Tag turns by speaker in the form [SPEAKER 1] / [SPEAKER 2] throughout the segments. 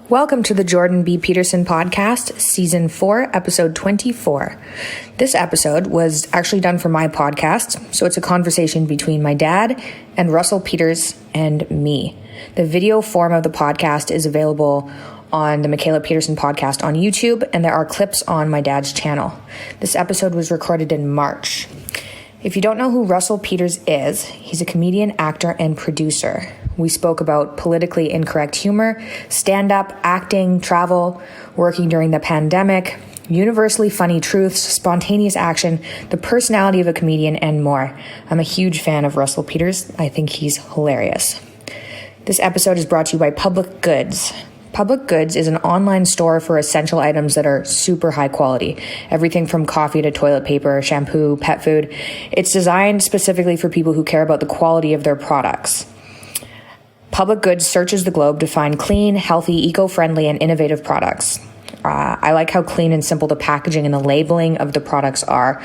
[SPEAKER 1] Welcome to the Jordan B. Peterson podcast, season 4, episode 24. This episode was actually done for my podcast, so it's a conversation between my dad and Russell Peters and me. The video form of the podcast is available on the Michaela Peterson podcast on YouTube, and there are clips on my dad's channel. This episode was recorded in March. If you don't know who Russell Peters is, he's a comedian, actor, and producer. We spoke about politically incorrect humor, stand-up, acting, travel, working during the pandemic, universally funny truths, spontaneous action, the personality of a comedian, and more. I'm a huge fan of Russell Peters. I think he's hilarious. This episode is brought to you by Public Goods. Public Goods is an online store for essential items that are super high quality. Everything from coffee to toilet paper, shampoo, pet food. It's designed specifically for people who care about the quality of their products. Public Goods searches the globe to find clean, healthy, eco-friendly, and innovative products. I like how clean and simple the packaging and the labeling of the products are.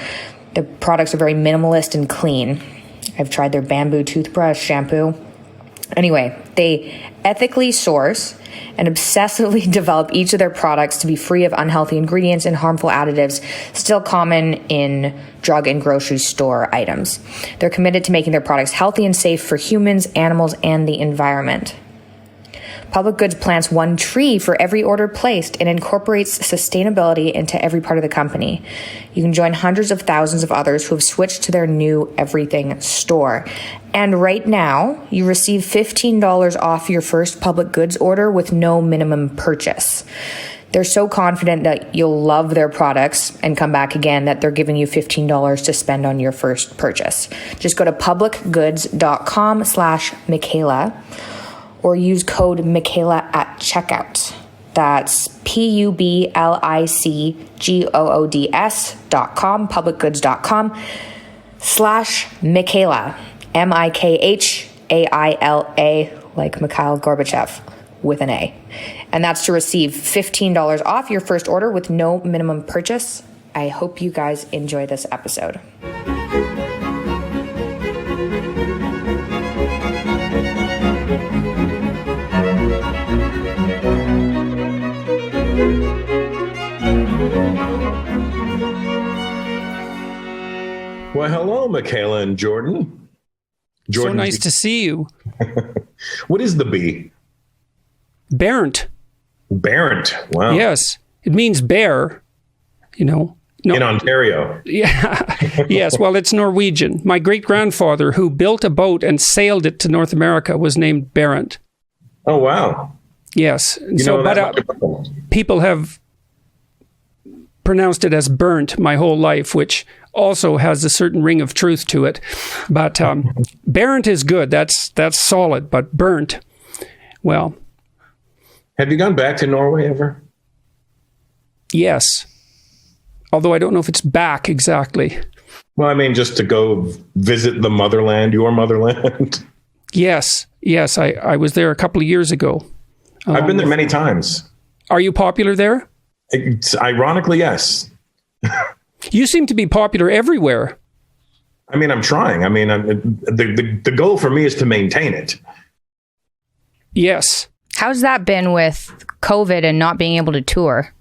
[SPEAKER 1] The products are very minimalist and clean. I've tried their bamboo toothbrush, shampoo. Anyway, they ethically source and obsessively develop each of their products to be free of unhealthy ingredients and harmful additives still common in drug and grocery store items. They're committed to making their products healthy and safe for humans, animals, and the environment. Public Goods plants one tree for every order placed and incorporates sustainability into every part of the company. You can join hundreds of thousands of others who have switched to their new everything store. And right now, you receive $15 off your first Public Goods order with no minimum purchase. They're so confident that you'll love their products and come back again that they're giving you $15 to spend on your first purchase. Just go to publicgoods.com/Michaela or use code Michaela at checkout. That's publicgoods.com, publicgoods.com/Michaela, Mikhaila, like Mikhail Gorbachev with an A. And that's to receive $15 off your first order with no minimum purchase. I hope you guys enjoy this episode.
[SPEAKER 2] Well, hello, Michaela and Jordan.
[SPEAKER 3] So nice to see you.
[SPEAKER 2] What is the B?
[SPEAKER 3] Barent.
[SPEAKER 2] Barent. Wow.
[SPEAKER 3] Yes. It means bear, you know. No,
[SPEAKER 2] in Ontario.
[SPEAKER 3] Yeah. Yes. Well, it's Norwegian. My great-grandfather, who built a boat and sailed it to North America, was named Barent.
[SPEAKER 2] Oh, wow.
[SPEAKER 3] Yes.
[SPEAKER 2] But
[SPEAKER 3] people have pronounced it as burnt my whole life, which also has a certain ring of truth to it. But Barent is good. That's solid. But burnt, well.
[SPEAKER 2] Have you gone back to Norway ever?
[SPEAKER 3] Yes. Although I don't know if it's back exactly.
[SPEAKER 2] Well, I mean, just to go visit the motherland, your motherland.
[SPEAKER 3] Yes. I was there a couple of years ago.
[SPEAKER 2] I've been there many times.
[SPEAKER 3] Are you popular there?
[SPEAKER 2] Ironically, yes.
[SPEAKER 3] You seem to be popular everywhere.
[SPEAKER 2] I mean, I'm trying. I mean, the goal for me is to maintain it.
[SPEAKER 3] Yes.
[SPEAKER 1] How's that been with COVID and not being able to tour?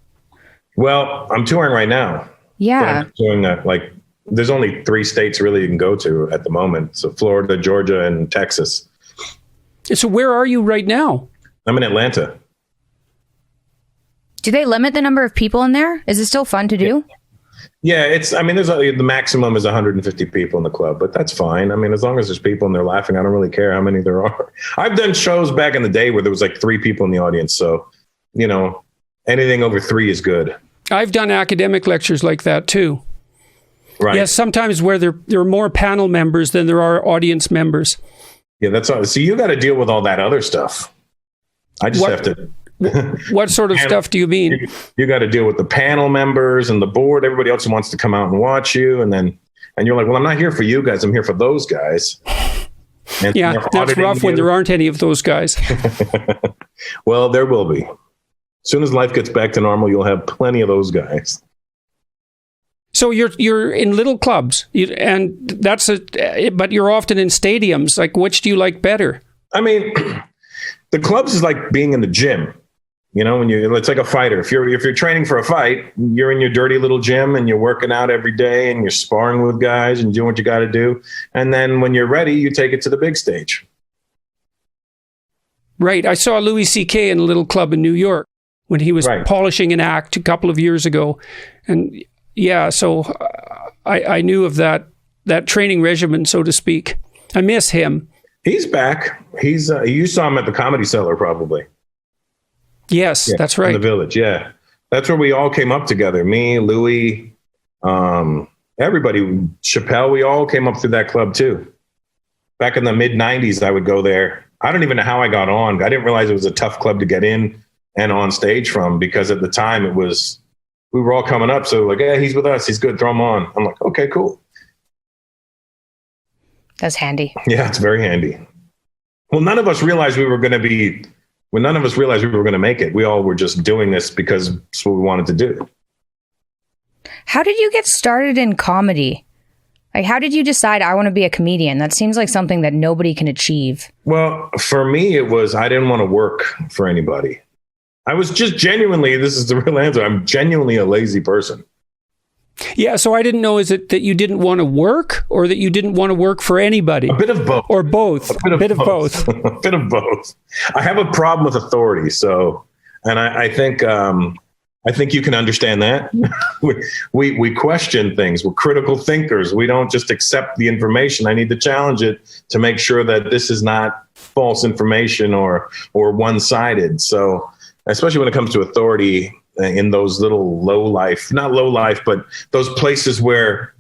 [SPEAKER 2] Well, I'm touring right now.
[SPEAKER 1] Yeah.
[SPEAKER 2] I'm doing there's only 3 states really you can go to at the moment. So Florida, Georgia, and Texas.
[SPEAKER 3] So where are you right now?
[SPEAKER 2] I'm in Atlanta.
[SPEAKER 1] Do they limit the number of people in there? Is it still fun to do?
[SPEAKER 2] Yeah, the maximum is 150 people in the club, but that's fine. I mean, as long as there's people and they're laughing, I don't really care how many there are. I've done shows back in the day where there was like 3 people in the audience. So, anything over 3 is good.
[SPEAKER 3] I've done academic lectures like that too.
[SPEAKER 2] Right.
[SPEAKER 3] Yes, sometimes where there are more panel members than there are audience members.
[SPEAKER 2] Yeah, that's all. So you got to deal with all that other stuff. I just have to.
[SPEAKER 3] What sort of stuff do you mean?
[SPEAKER 2] You got to deal with the panel members and the board. Everybody else wants to come out and watch you. And you're like, well, I'm not here for you guys. I'm here for those guys. And
[SPEAKER 3] yeah, that's rough when there aren't any of those guys.
[SPEAKER 2] Well, there will be. As soon as life gets back to normal, you'll have plenty of those guys.
[SPEAKER 3] So you're in little clubs, but you're often in stadiums. Like, which do you like better?
[SPEAKER 2] I mean, the clubs is like being in the gym. You know, it's like a fighter. If you're training for a fight, you're in your dirty little gym and you're working out every day and you're sparring with guys and doing what you got to do. And then when you're ready, you take it to the big stage. Right.
[SPEAKER 3] I saw Louis C.K. in a little club in New York when he was polishing an act a couple of years ago. And so I knew of that training regimen, so to speak. I miss him.
[SPEAKER 2] He's back. You saw him at the Comedy Cellar, probably.
[SPEAKER 3] Yes, that's right.
[SPEAKER 2] In the Village, yeah. That's where we all came up together. Me, Louis, everybody, Chappelle, we all came up through that club too. Back in the mid-'90s, I would go there. I don't even know how I got on. I didn't realize it was a tough club to get in and on stage from, because at the time we were all coming up. So like, yeah, he's with us. He's good. Throw him on. I'm like, okay, cool.
[SPEAKER 1] That's handy.
[SPEAKER 2] Yeah, it's very handy. Well, none of us realized we were going to make it. We all were just doing this because it's what we wanted to do.
[SPEAKER 1] How did you get started in comedy? Like, how did you decide I want to be a comedian? That seems like something that nobody can achieve.
[SPEAKER 2] Well, for me, it was, I didn't want to work for anybody. I was just genuinely, this is the real answer, I'm genuinely a lazy person.
[SPEAKER 3] Yeah, so I didn't know, is it that you didn't want to work or that you didn't want to work for anybody?
[SPEAKER 2] A bit of both.
[SPEAKER 3] Or both. A bit of both.
[SPEAKER 2] A bit of both. I have a problem with authority, and I think you can understand that. we question things. We're critical thinkers. We don't just accept the information. I need to challenge it to make sure that this is not false information or one-sided. So, especially when it comes to authority, in those little not low life, but those places where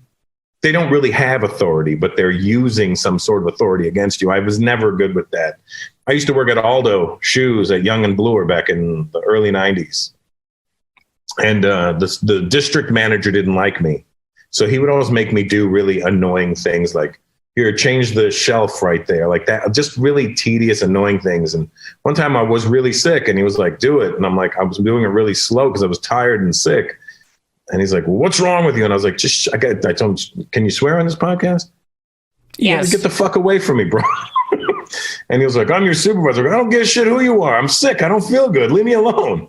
[SPEAKER 2] they don't really have authority, but they're using some sort of authority against you. I was never good with that. I used to work at Aldo Shoes at Young and Bloor back in the early 90s. And the district manager didn't like me. So he would always make me do really annoying things like, here, change the shelf right there, like that. Just really tedious, annoying things. And one time I was really sick and he was like, do it. And I'm like, I was doing it really slow because I was tired and sick. And he's like, well, what's wrong with you? And I was like, I told him, can you swear on this podcast?
[SPEAKER 3] Yes.
[SPEAKER 2] Get the fuck away from me, bro. And he was like, I'm your supervisor. I don't give a shit who you are. I'm sick. I don't feel good. Leave me alone.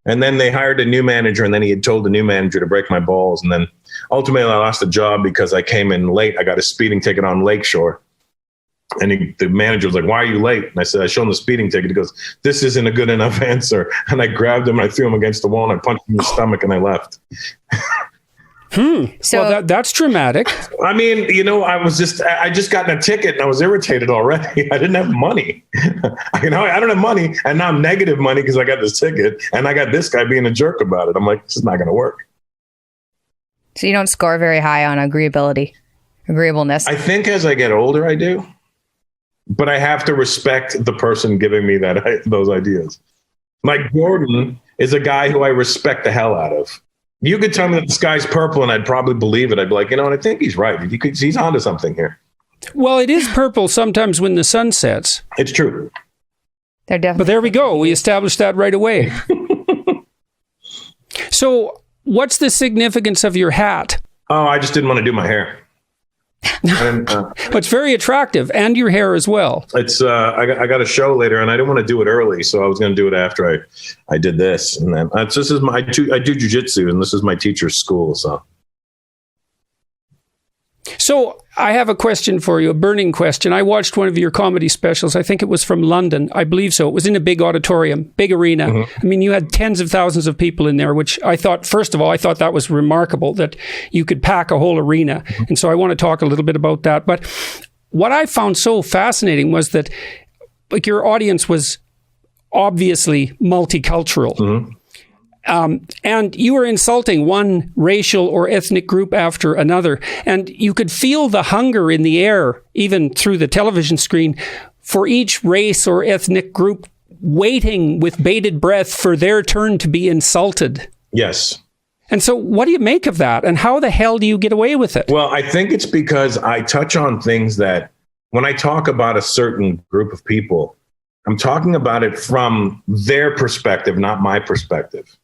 [SPEAKER 2] And then they hired a new manager, and then he had told the new manager to break my balls. And then ultimately I lost the job because I came in late. I got a speeding ticket on Lakeshore. And the manager was like, why are you late? And I said, I showed him the speeding ticket. He goes, this isn't a good enough answer. And I grabbed him, and I threw him against the wall, and I punched him in the stomach, and I left.
[SPEAKER 3] So well, that's dramatic.
[SPEAKER 2] I mean, I just gotten a ticket and I was irritated already. I didn't have money. I don't have money, and now I'm negative money because I got this ticket and I got this guy being a jerk about it. I'm like, this is not going to work.
[SPEAKER 1] So you don't score very high on agreeableness.
[SPEAKER 2] I think as I get older, I do, but I have to respect the person giving me those ideas. Like Gordon is a guy who I respect the hell out of. You could tell me that the sky's purple and I'd probably believe it. I'd be like, and I think he's right. He's onto something here.
[SPEAKER 3] Well, it is purple sometimes when the sun sets.
[SPEAKER 2] It's true.
[SPEAKER 1] They're definitely.
[SPEAKER 3] But there we go. We established that right away. So what's the significance of your hat?
[SPEAKER 2] Oh, I just didn't want to do my hair.
[SPEAKER 3] It's very attractive, and your hair as well.
[SPEAKER 2] It's I got a show later, and I didn't want to do it early, so I was going to do it after I did this. And then I do jujitsu, and this is my teacher's school.
[SPEAKER 3] So I have a question for you, a burning question. I watched one of your comedy specials. I think it was from London. I believe so. It was in a big auditorium, big arena. Mm-hmm. I mean, you had tens of thousands of people in there, which I thought, first of all, that was remarkable that you could pack a whole arena. Mm-hmm. And so I want to talk a little bit about that. But what I found so fascinating was that your audience was obviously multicultural. Mm-hmm. And you were insulting one racial or ethnic group after another. And you could feel the hunger in the air, even through the television screen, for each race or ethnic group waiting with bated breath for their turn to be insulted.
[SPEAKER 2] Yes.
[SPEAKER 3] And so what do you make of that? And how the hell do you get away with it?
[SPEAKER 2] Well, I think it's because I touch on things that when I talk about a certain group of people, I'm talking about it from their perspective, not my perspective.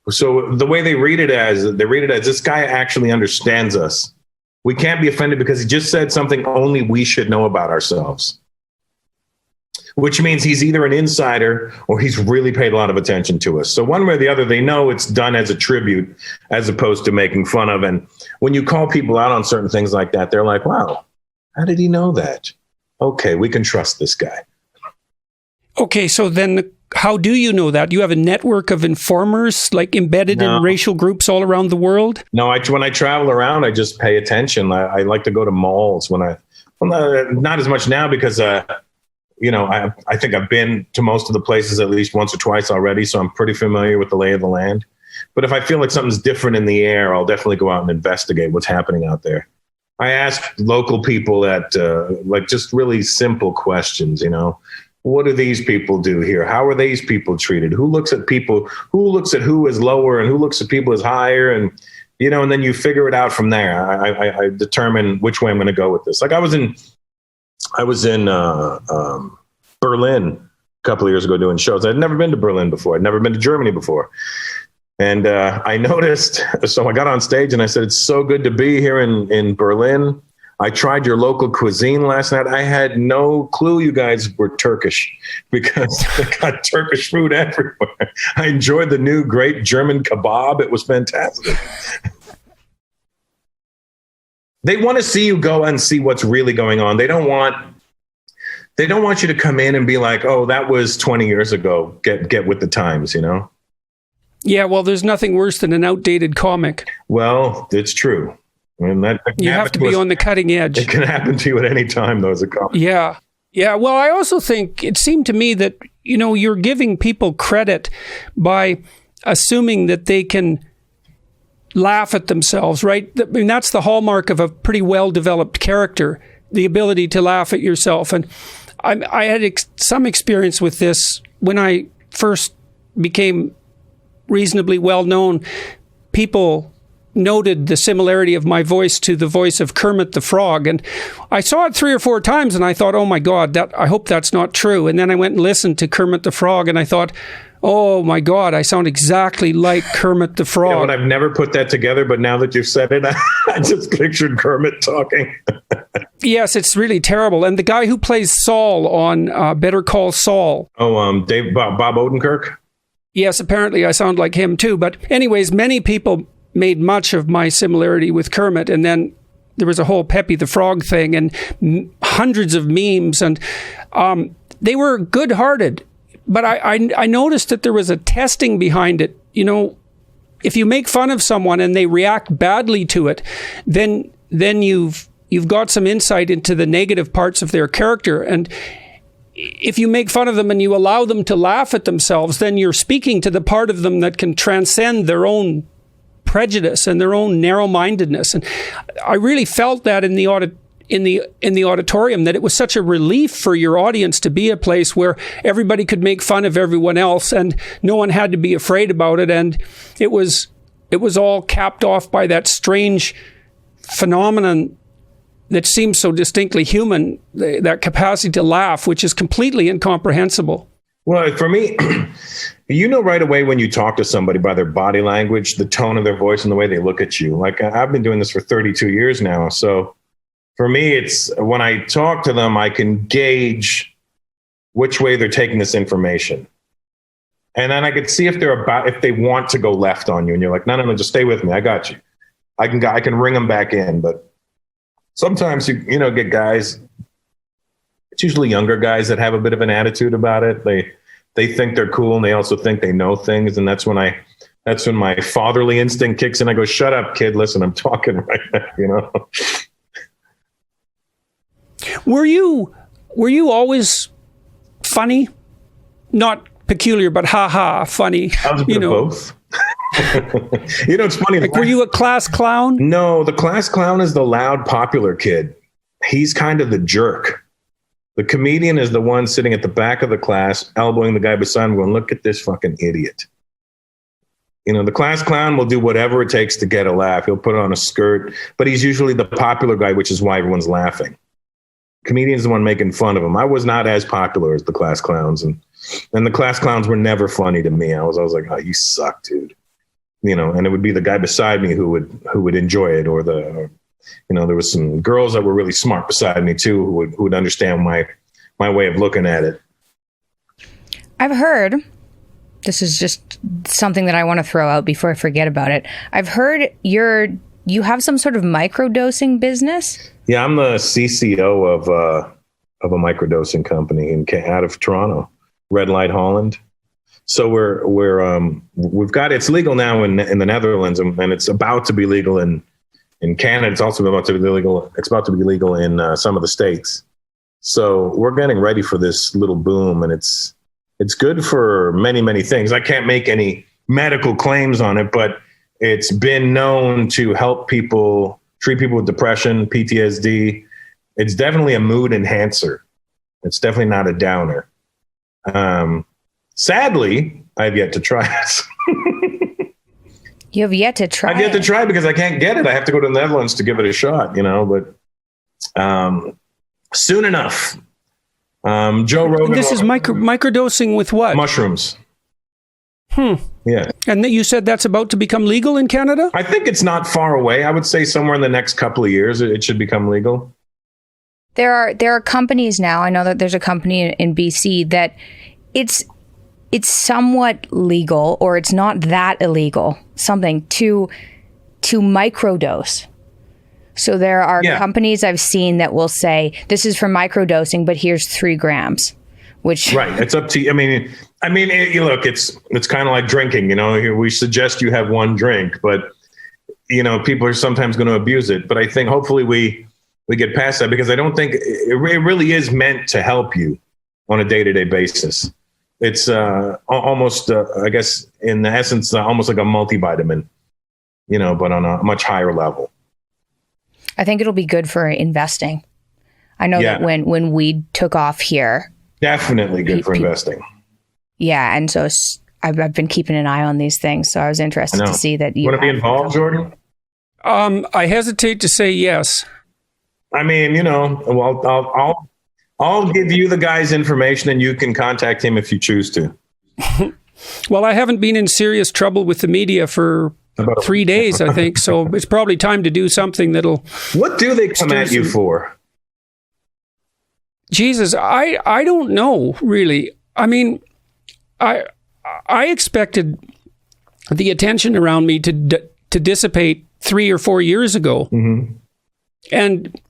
[SPEAKER 2] So the way they read it as this guy actually understands us. We can't be offended because he just said something only we should know about ourselves. which means he's either an insider or he's really paid a lot of attention to us. So one way or the other, they know it's done as a tribute as opposed to making fun of. And when you call people out on certain things like that, they're like, wow, how did he know that? Okay, we can trust this guy.
[SPEAKER 3] Okay, so then how do you know that? You have a network of informers like embedded in racial groups all around the world?
[SPEAKER 2] No, when I travel around, I just pay attention. I like to go to malls not as much now because I think I've been to most of the places at least once or twice already, so I'm pretty familiar with the lay of the land. But if I feel like something's different in the air, I'll definitely go out and investigate what's happening out there. I ask local people just really simple questions, What do these people do here? How are these people treated? Who looks at people? Who looks at who is lower and who looks at people as higher? And, and then you figure it out from there. I determine which way I'm going to go with this. Like I was in Berlin a couple of years ago doing shows. I'd never been to Berlin before. I'd never been to Germany before. And I noticed, so I got on stage and I said, it's so good to be here in Berlin. I tried your local cuisine last night. I had no clue you guys were Turkish because they got Turkish food everywhere. I enjoyed the new great German kebab. It was fantastic. They want to see you go and see what's really going on. They don't want you to come in and be like, oh, that was 20 years ago. Get with the times,
[SPEAKER 3] Yeah, well, there's nothing worse than an outdated comic.
[SPEAKER 2] Well, it's true. That
[SPEAKER 3] you have to be on the cutting edge.
[SPEAKER 2] It can happen to you at any time, though, as a comic.
[SPEAKER 3] Yeah. Yeah. Well, I also think it seemed to me that, you're giving people credit by assuming that they can laugh at themselves, right? I mean, that's the hallmark of a pretty well-developed character, the ability to laugh at yourself. And I had some experience with this when I first became reasonably well-known. People noted the similarity of my voice to the voice of Kermit the Frog. And I saw it 3 or 4 times and I thought, oh my God, I hope that's not true. And then I went and listened to Kermit the Frog and I thought, oh my God, I sound exactly like Kermit the Frog.
[SPEAKER 2] Yeah, but I've never put that together, but now that you've said it, I just pictured Kermit talking.
[SPEAKER 3] Yes, it's really terrible. And the guy who plays Saul on Better Call Saul.
[SPEAKER 2] Oh, Bob Odenkirk?
[SPEAKER 3] Yes, apparently I sound like him too. But anyways, many people made much of my similarity with Kermit. And then there was a whole Pepe the Frog thing and hundreds of memes. And they were good-hearted. But I noticed that there was a testing behind it. If you make fun of someone and they react badly to it, then you've got some insight into the negative parts of their character. And if you make fun of them and you allow them to laugh at themselves, then you're speaking to the part of them that can transcend their own prejudice and their own narrow-mindedness. And I really felt that in the auditorium, that it was such a relief for your audience to be a place where everybody could make fun of everyone else and no one had to be afraid about it. And it was all capped off by that strange phenomenon that seems so distinctly human, that capacity to laugh, which is completely incomprehensible.
[SPEAKER 2] Well, for me, right away when you talk to somebody by their body language, the tone of their voice and the way they look at you. Like I've been doing this for 32 years now. So for me, it's when I talk to them, I can gauge which way they're taking this information. And then I could see if they want to go left on you and you're like, no, just stay with me. I got you. I can ring them back in. But sometimes you get guys, it's usually younger guys that have a bit of an attitude about it. They think they're cool and they also think they know things. And that's when my fatherly instinct kicks in. I go, shut up, kid. Listen, I'm talking right now,
[SPEAKER 3] Were you always funny? Not peculiar, but funny.
[SPEAKER 2] I was a bit of both. It's funny.
[SPEAKER 3] Like, were you a class clown?
[SPEAKER 2] No, the class clown is the loud, popular kid. He's kind of the jerk. The comedian is the one sitting at the back of the class, elbowing the guy beside him, going, look at this fucking idiot. The class clown will do whatever it takes to get a laugh. He'll put on a skirt, but he's usually the popular guy, which is why everyone's laughing. Comedian's the one making fun of him. I was not as popular as the class clowns, and the class clowns were never funny to me. I was like, oh, you suck, dude. And it would be the guy beside me who would enjoy it, or there was some girls that were really smart beside me too, who would understand my way of looking at it.
[SPEAKER 1] I've heard, this is just something that I want to throw out before I forget about it. I've heard you have some sort of microdosing business?
[SPEAKER 2] Yeah, I'm the CCO of a microdosing company out of Toronto, Red Light Holland. So we've got, it's legal now in the Netherlands, and it's about to be legal in Canada. It's also about to be legal. It's about to be legal in some of the states. So we're getting ready for this little boom, and it's good for many, many things. I can't make any medical claims on it, but it's been known to help people, treat people with depression, PTSD. It's definitely a mood enhancer. It's definitely not a downer. Sadly, I've yet to try it.
[SPEAKER 1] You have yet to try it?
[SPEAKER 2] I've yet to try it because I can't get it. I have to go to the Netherlands to give it a shot, but soon enough. Joe Rogan.
[SPEAKER 3] This is microdosing with what?
[SPEAKER 2] Mushrooms. Yeah.
[SPEAKER 3] And you said that's about to become legal in Canada?
[SPEAKER 2] I think it's not far away. I would say somewhere in the next couple of years, it should become legal.
[SPEAKER 1] There are companies now. I know that there's a company in BC that it's somewhat legal, or it's not that illegal, something to microdose. So there are companies I've seen that will say, this is for microdosing, but here's 3 grams, which... Right.
[SPEAKER 2] It's up to you. Look, it's kind of like drinking, we suggest you have 1 drink, but, people are sometimes going to abuse it. But I think hopefully we get past that, because I don't think it really is meant to help you on a day-to-day basis. It's almost, I guess, in the essence, almost like a multivitamin, but on a much higher level.
[SPEAKER 1] I think it'll be good for investing. I know that when weed took off here.
[SPEAKER 2] Definitely good for investing.
[SPEAKER 1] Yeah. And so I've been keeping an eye on these things. So I was interested to see that you
[SPEAKER 2] want to be involved, Jordan?
[SPEAKER 3] I hesitate to say yes.
[SPEAKER 2] Well, I'll give you the guy's information, and you can contact him if you choose to.
[SPEAKER 3] Well, I haven't been in serious trouble with the media for about 3 days, I think. So it's probably time to do something that'll... What
[SPEAKER 2] do they come at you for?
[SPEAKER 3] Jesus, I don't know, really. I expected the attention around me to dissipate 3 or 4 years ago.
[SPEAKER 2] Mm-hmm.
[SPEAKER 3] And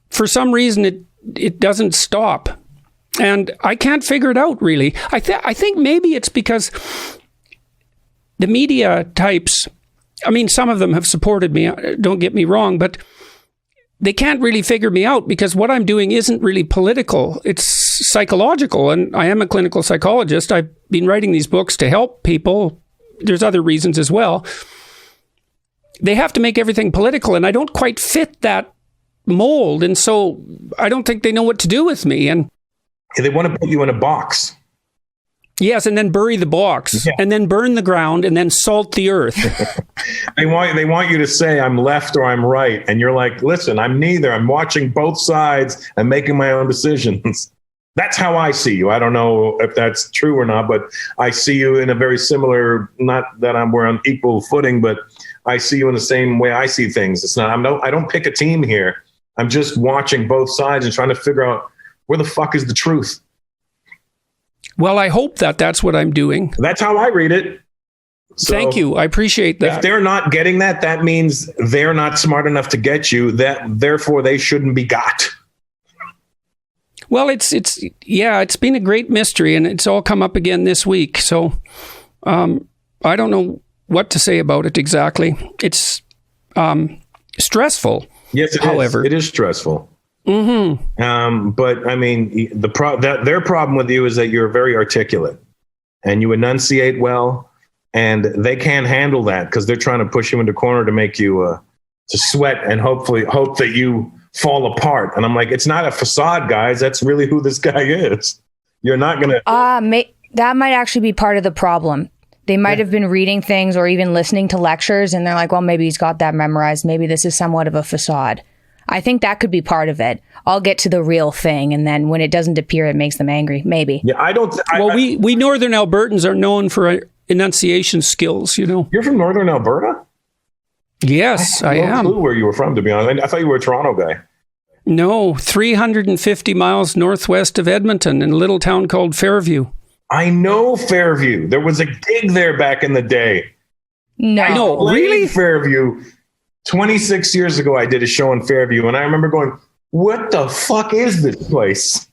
[SPEAKER 3] for some reason, it doesn't stop. And I can't figure it out, really. I think maybe it's because the media types, some of them have supported me, don't get me wrong, but they can't really figure me out, because what I'm doing isn't really political. It's psychological, and I am a clinical psychologist. I've been writing these books to help people. There's other reasons as well. They have to make everything political, and I don't quite fit that mold, and so I don't think they know what to do with me. And
[SPEAKER 2] they want to put you in a box.
[SPEAKER 3] Yes, and then bury the box, and then burn the ground, and then salt the earth.
[SPEAKER 2] They want you to say, I'm left or I'm right. And you're like, listen, I'm neither. I'm watching both sides and making my own decisions. That's how I see you. I don't know if that's true or not, but I see you in a very similar, not that we're on equal footing, but I see you in the same way I see things. It's not, I don't pick a team here. I'm just watching both sides and trying to figure out where the fuck is the truth.
[SPEAKER 3] Well, I hope that's what I'm doing.
[SPEAKER 2] That's how I read it.
[SPEAKER 3] So thank you. I appreciate that.
[SPEAKER 2] If they're not getting that, that means they're not smart enough to get you. Therefore, they shouldn't be got.
[SPEAKER 3] Well, it's been a great mystery, and it's all come up again this week. So I don't know what to say about it exactly. It's stressful.
[SPEAKER 2] Yes, however. It is stressful.
[SPEAKER 3] Mm-hmm.
[SPEAKER 2] But their problem with you is that you're very articulate and you enunciate well, and they can't handle that because they're trying to push you into a corner to make you to sweat and hopefully hope that you fall apart. And I'm like, it's not a facade, guys. That's really who this guy is. You're not going to.
[SPEAKER 1] That might actually be part of the problem. They might have been reading things or even listening to lectures, and they're like, well, maybe he's got that memorized. Maybe this is somewhat of a facade. I think that could be part of it. I'll get to the real thing, and then when it doesn't appear, it makes them angry. Maybe.
[SPEAKER 2] Yeah, I don't.
[SPEAKER 3] We Northern Albertans are known for enunciation skills.
[SPEAKER 2] You're from Northern Alberta?
[SPEAKER 3] Yes, I am.
[SPEAKER 2] Clue where you were from, to be honest. I thought you were a Toronto guy.
[SPEAKER 3] No, 350 miles northwest of Edmonton, in a little town called Fairview.
[SPEAKER 2] I know Fairview. There was a gig there back in the day.
[SPEAKER 3] No, really?
[SPEAKER 2] Fairview. 26 years ago, I did a show in Fairview, and I remember going, what the fuck is this place?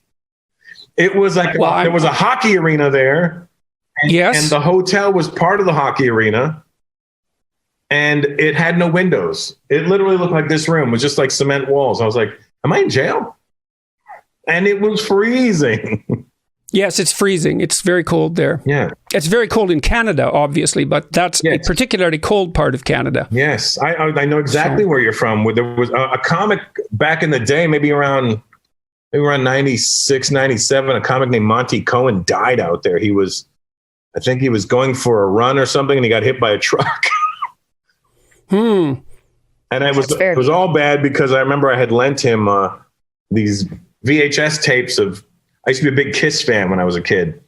[SPEAKER 2] It was like, there was a hockey arena there.
[SPEAKER 3] Yes.
[SPEAKER 2] And the hotel was part of the hockey arena. And it had no windows. It literally looked like this room. It was just like cement walls. I was like, am I in jail? And it was freezing.
[SPEAKER 3] Yes, it's freezing. It's very cold there.
[SPEAKER 2] Yeah.
[SPEAKER 3] It's very cold in Canada, obviously, but that's a particularly cold part of Canada.
[SPEAKER 2] Yes. I know exactly where you're from. There was a comic back in the day, maybe around 96, 97, a comic named Monty Cohen died out there. I think he was going for a run or something, and he got hit by a truck.
[SPEAKER 3] And
[SPEAKER 2] it was all bad because I remember I had lent him these VHS tapes of. I used to be a big Kiss fan when I was a kid.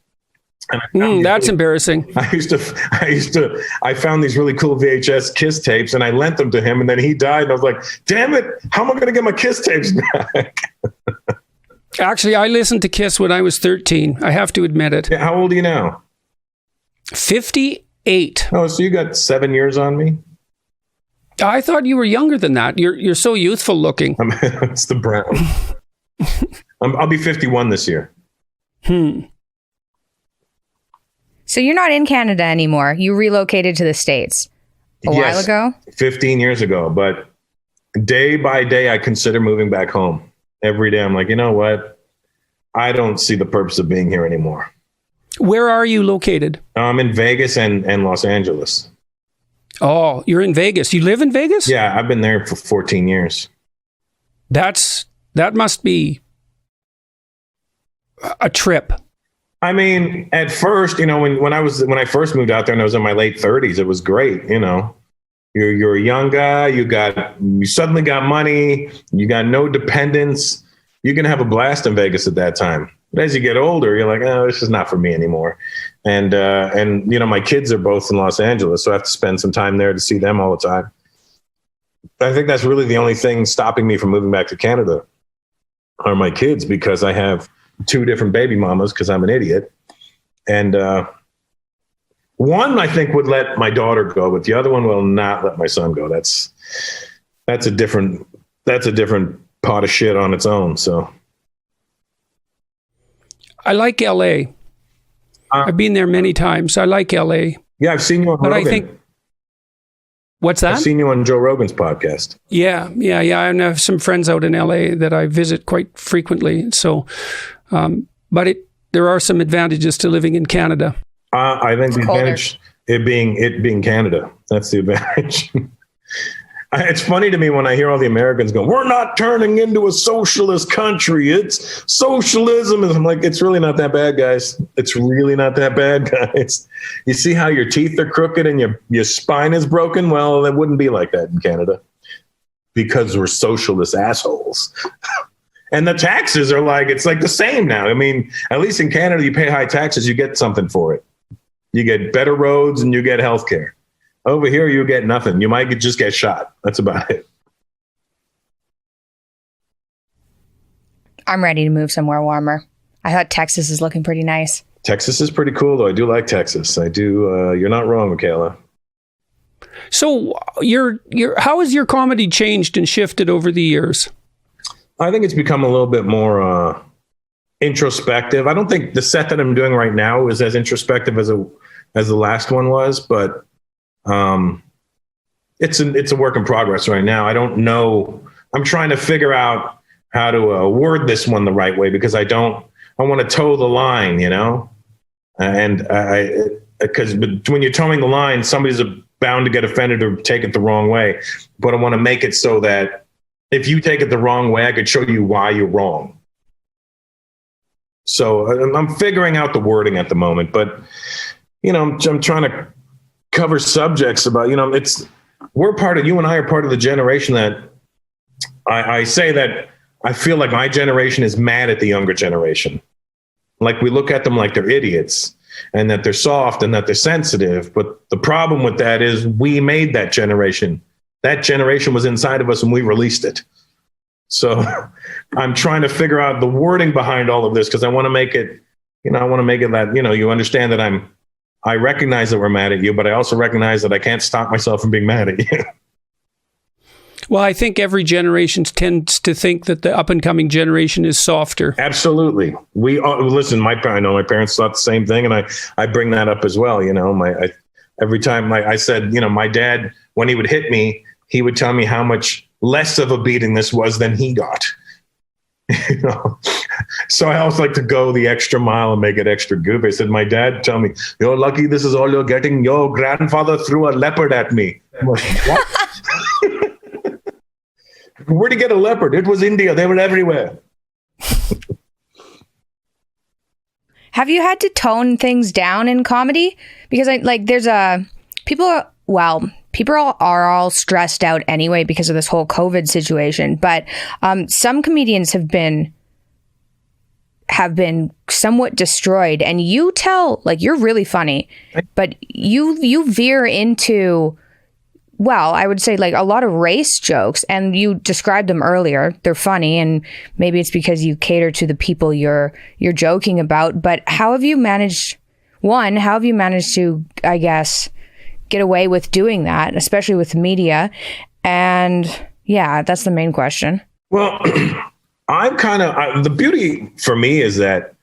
[SPEAKER 2] And
[SPEAKER 3] that's embarrassing.
[SPEAKER 2] I found these really cool VHS Kiss tapes, and I lent them to him, and then he died, and I was like, damn it, how am I going to get my Kiss tapes back?
[SPEAKER 3] Actually, I listened to Kiss when I was 13. I have to admit it.
[SPEAKER 2] Yeah, how old are you now?
[SPEAKER 3] 58.
[SPEAKER 2] Oh, so you got 7 years on me?
[SPEAKER 3] I thought you were younger than that. You're so youthful looking.
[SPEAKER 2] It's the brown. I'll be 51 this year.
[SPEAKER 1] So you're not in Canada anymore. You relocated to the States a while ago? 15
[SPEAKER 2] years ago. But day by day, I consider moving back home. Every day, I'm like, you know what? I don't see the purpose of being here anymore.
[SPEAKER 3] Where are you located?
[SPEAKER 2] I'm in Vegas and Los Angeles.
[SPEAKER 3] Oh, you're in Vegas. You live in Vegas?
[SPEAKER 2] Yeah, I've been there for 14 years.
[SPEAKER 3] That must be a trip.
[SPEAKER 2] I mean, at first, when I first moved out there and I was in my late 30s, it was great. You're a young guy, you suddenly got money, you got no dependents. You can have a blast in Vegas at that time. But as you get older, you're like, oh, this is not for me anymore. And my kids are both in Los Angeles, so I have to spend some time there to see them all the time. I think that's really the only thing stopping me from moving back to Canada are my kids, because I have 2 different baby mamas because I'm an idiot. And one, I think, would let my daughter go, but the other one will not let my son go. That's a different pot of shit on its own. So
[SPEAKER 3] I like LA. I've been there many times. I like LA.
[SPEAKER 2] Yeah, I've seen you on Rogan.
[SPEAKER 3] What's that?
[SPEAKER 2] I've seen you on Joe Rogan's podcast.
[SPEAKER 3] Yeah. I have some friends out in LA that I visit quite frequently. So, but there are some advantages to living in Canada.
[SPEAKER 2] I think the advantage, it being Canada, that's the advantage. It's funny to me when I hear all the Americans go, we're not turning into a socialist country. It's socialism. And I'm like, it's really not that bad, guys. It's really not that bad, guys. You see how your teeth are crooked and your spine is broken? Well, it wouldn't be like that in Canada because we're socialist assholes. And the taxes are it's like the same now. I mean, at least in Canada, you pay high taxes, you get something for it. You get better roads and you get healthcare. Over here, you get nothing. You might just get shot. That's about it.
[SPEAKER 1] I'm ready to move somewhere warmer. I thought Texas is looking pretty nice.
[SPEAKER 2] Texas is pretty cool, though. I do like Texas. I do. You're not wrong, Michaela.
[SPEAKER 3] So how has your comedy changed and shifted over the years?
[SPEAKER 2] I think it's become a little bit more introspective. I don't think the set that I'm doing right now is as introspective as the last one was, but it's a work in progress right now. I don't know. I'm trying to figure out how to word this one the right way, because I want to toe the line, and because when you're towing the line, somebody's bound to get offended or take it the wrong way. But I want to make it so that if you take it the wrong way, I could show you why you're wrong. So I'm figuring out the wording at the moment, but I'm trying to cover subjects about, you and I are part of the generation that I say that I feel like my generation is mad at the younger generation. Like we look at them like they're idiots and that they're soft and that they're sensitive. But the problem with that is we made that generation. That generation was inside of us and we released it. So I'm trying to figure out the wording behind all of this because I want to make it I want to make it that, you understand that I recognize that we're mad at you, but I also recognize that I can't stop myself from being mad at you.
[SPEAKER 3] Well, I think every generation tends to think that the up-and-coming generation is softer.
[SPEAKER 2] Absolutely. Listen, I know my parents thought the same thing, and I bring that up as well. Every time I said, my dad, when he would hit me, he would tell me how much less of a beating this was than he got. So I always like to go the extra mile and make it extra goofy. I said, my dad tell me, you're lucky this is all you're getting. Your grandfather threw a leopard at me. I'm like, what? Where'd he get a leopard? It was India. They were everywhere.
[SPEAKER 1] Have you had to tone things down in comedy? Because people are all stressed out anyway because of this whole COVID situation. But some comedians have been somewhat destroyed. And you tell, you're really funny, but you veer into, well, I would say a lot of race jokes, and you described them earlier. They're funny, and maybe it's because you cater to the people you're joking about. But how have you managed to, I guess, get away with doing that, especially with media? And yeah, that's the main question.
[SPEAKER 2] Well, the beauty for me is that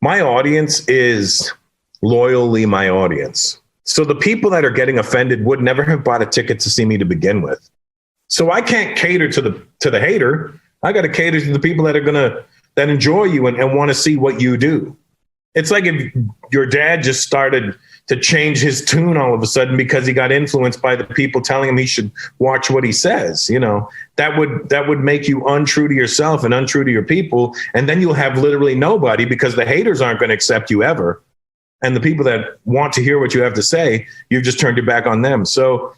[SPEAKER 2] my audience is loyally my audience. So the people that are getting offended would never have bought a ticket to see me to begin with. So I can't cater to the hater. I got to cater to the people that enjoy you and want to see what you do. It's like if your dad just started to change his tune all of a sudden because he got influenced by the people telling him he should watch what he says. That would make you untrue to yourself and untrue to your people. And then you'll have literally nobody, because the haters aren't going to accept you ever. And the people that want to hear what you have to say, you've just turned your back on them. So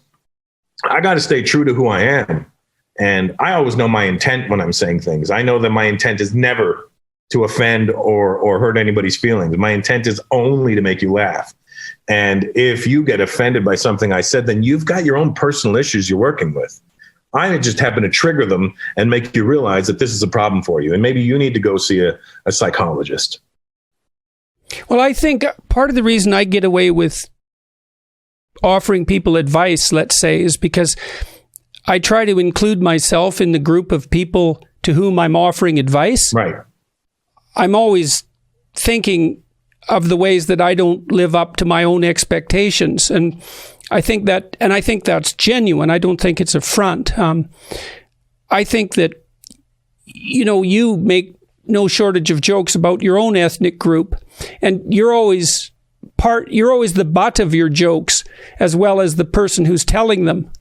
[SPEAKER 2] I got to stay true to who I am. And I always know my intent when I'm saying things. I know that my intent is never to offend or hurt anybody's feelings. My intent is only to make you laugh. And if you get offended by something I said, then you've got your own personal issues you're working with. I just happen to trigger them and make you realize that this is a problem for you. And maybe you need to go see a psychologist.
[SPEAKER 3] Well, I think part of the reason I get away with offering people advice, let's say, is because I try to include myself in the group of people to whom I'm offering advice.
[SPEAKER 2] Right.
[SPEAKER 3] I'm always thinking of the ways that I don't live up to my own expectations. And I think that's genuine. I don't think it's a front. I think that, you make no shortage of jokes about your own ethnic group, and you're always the butt of your jokes as well as the person who's telling them.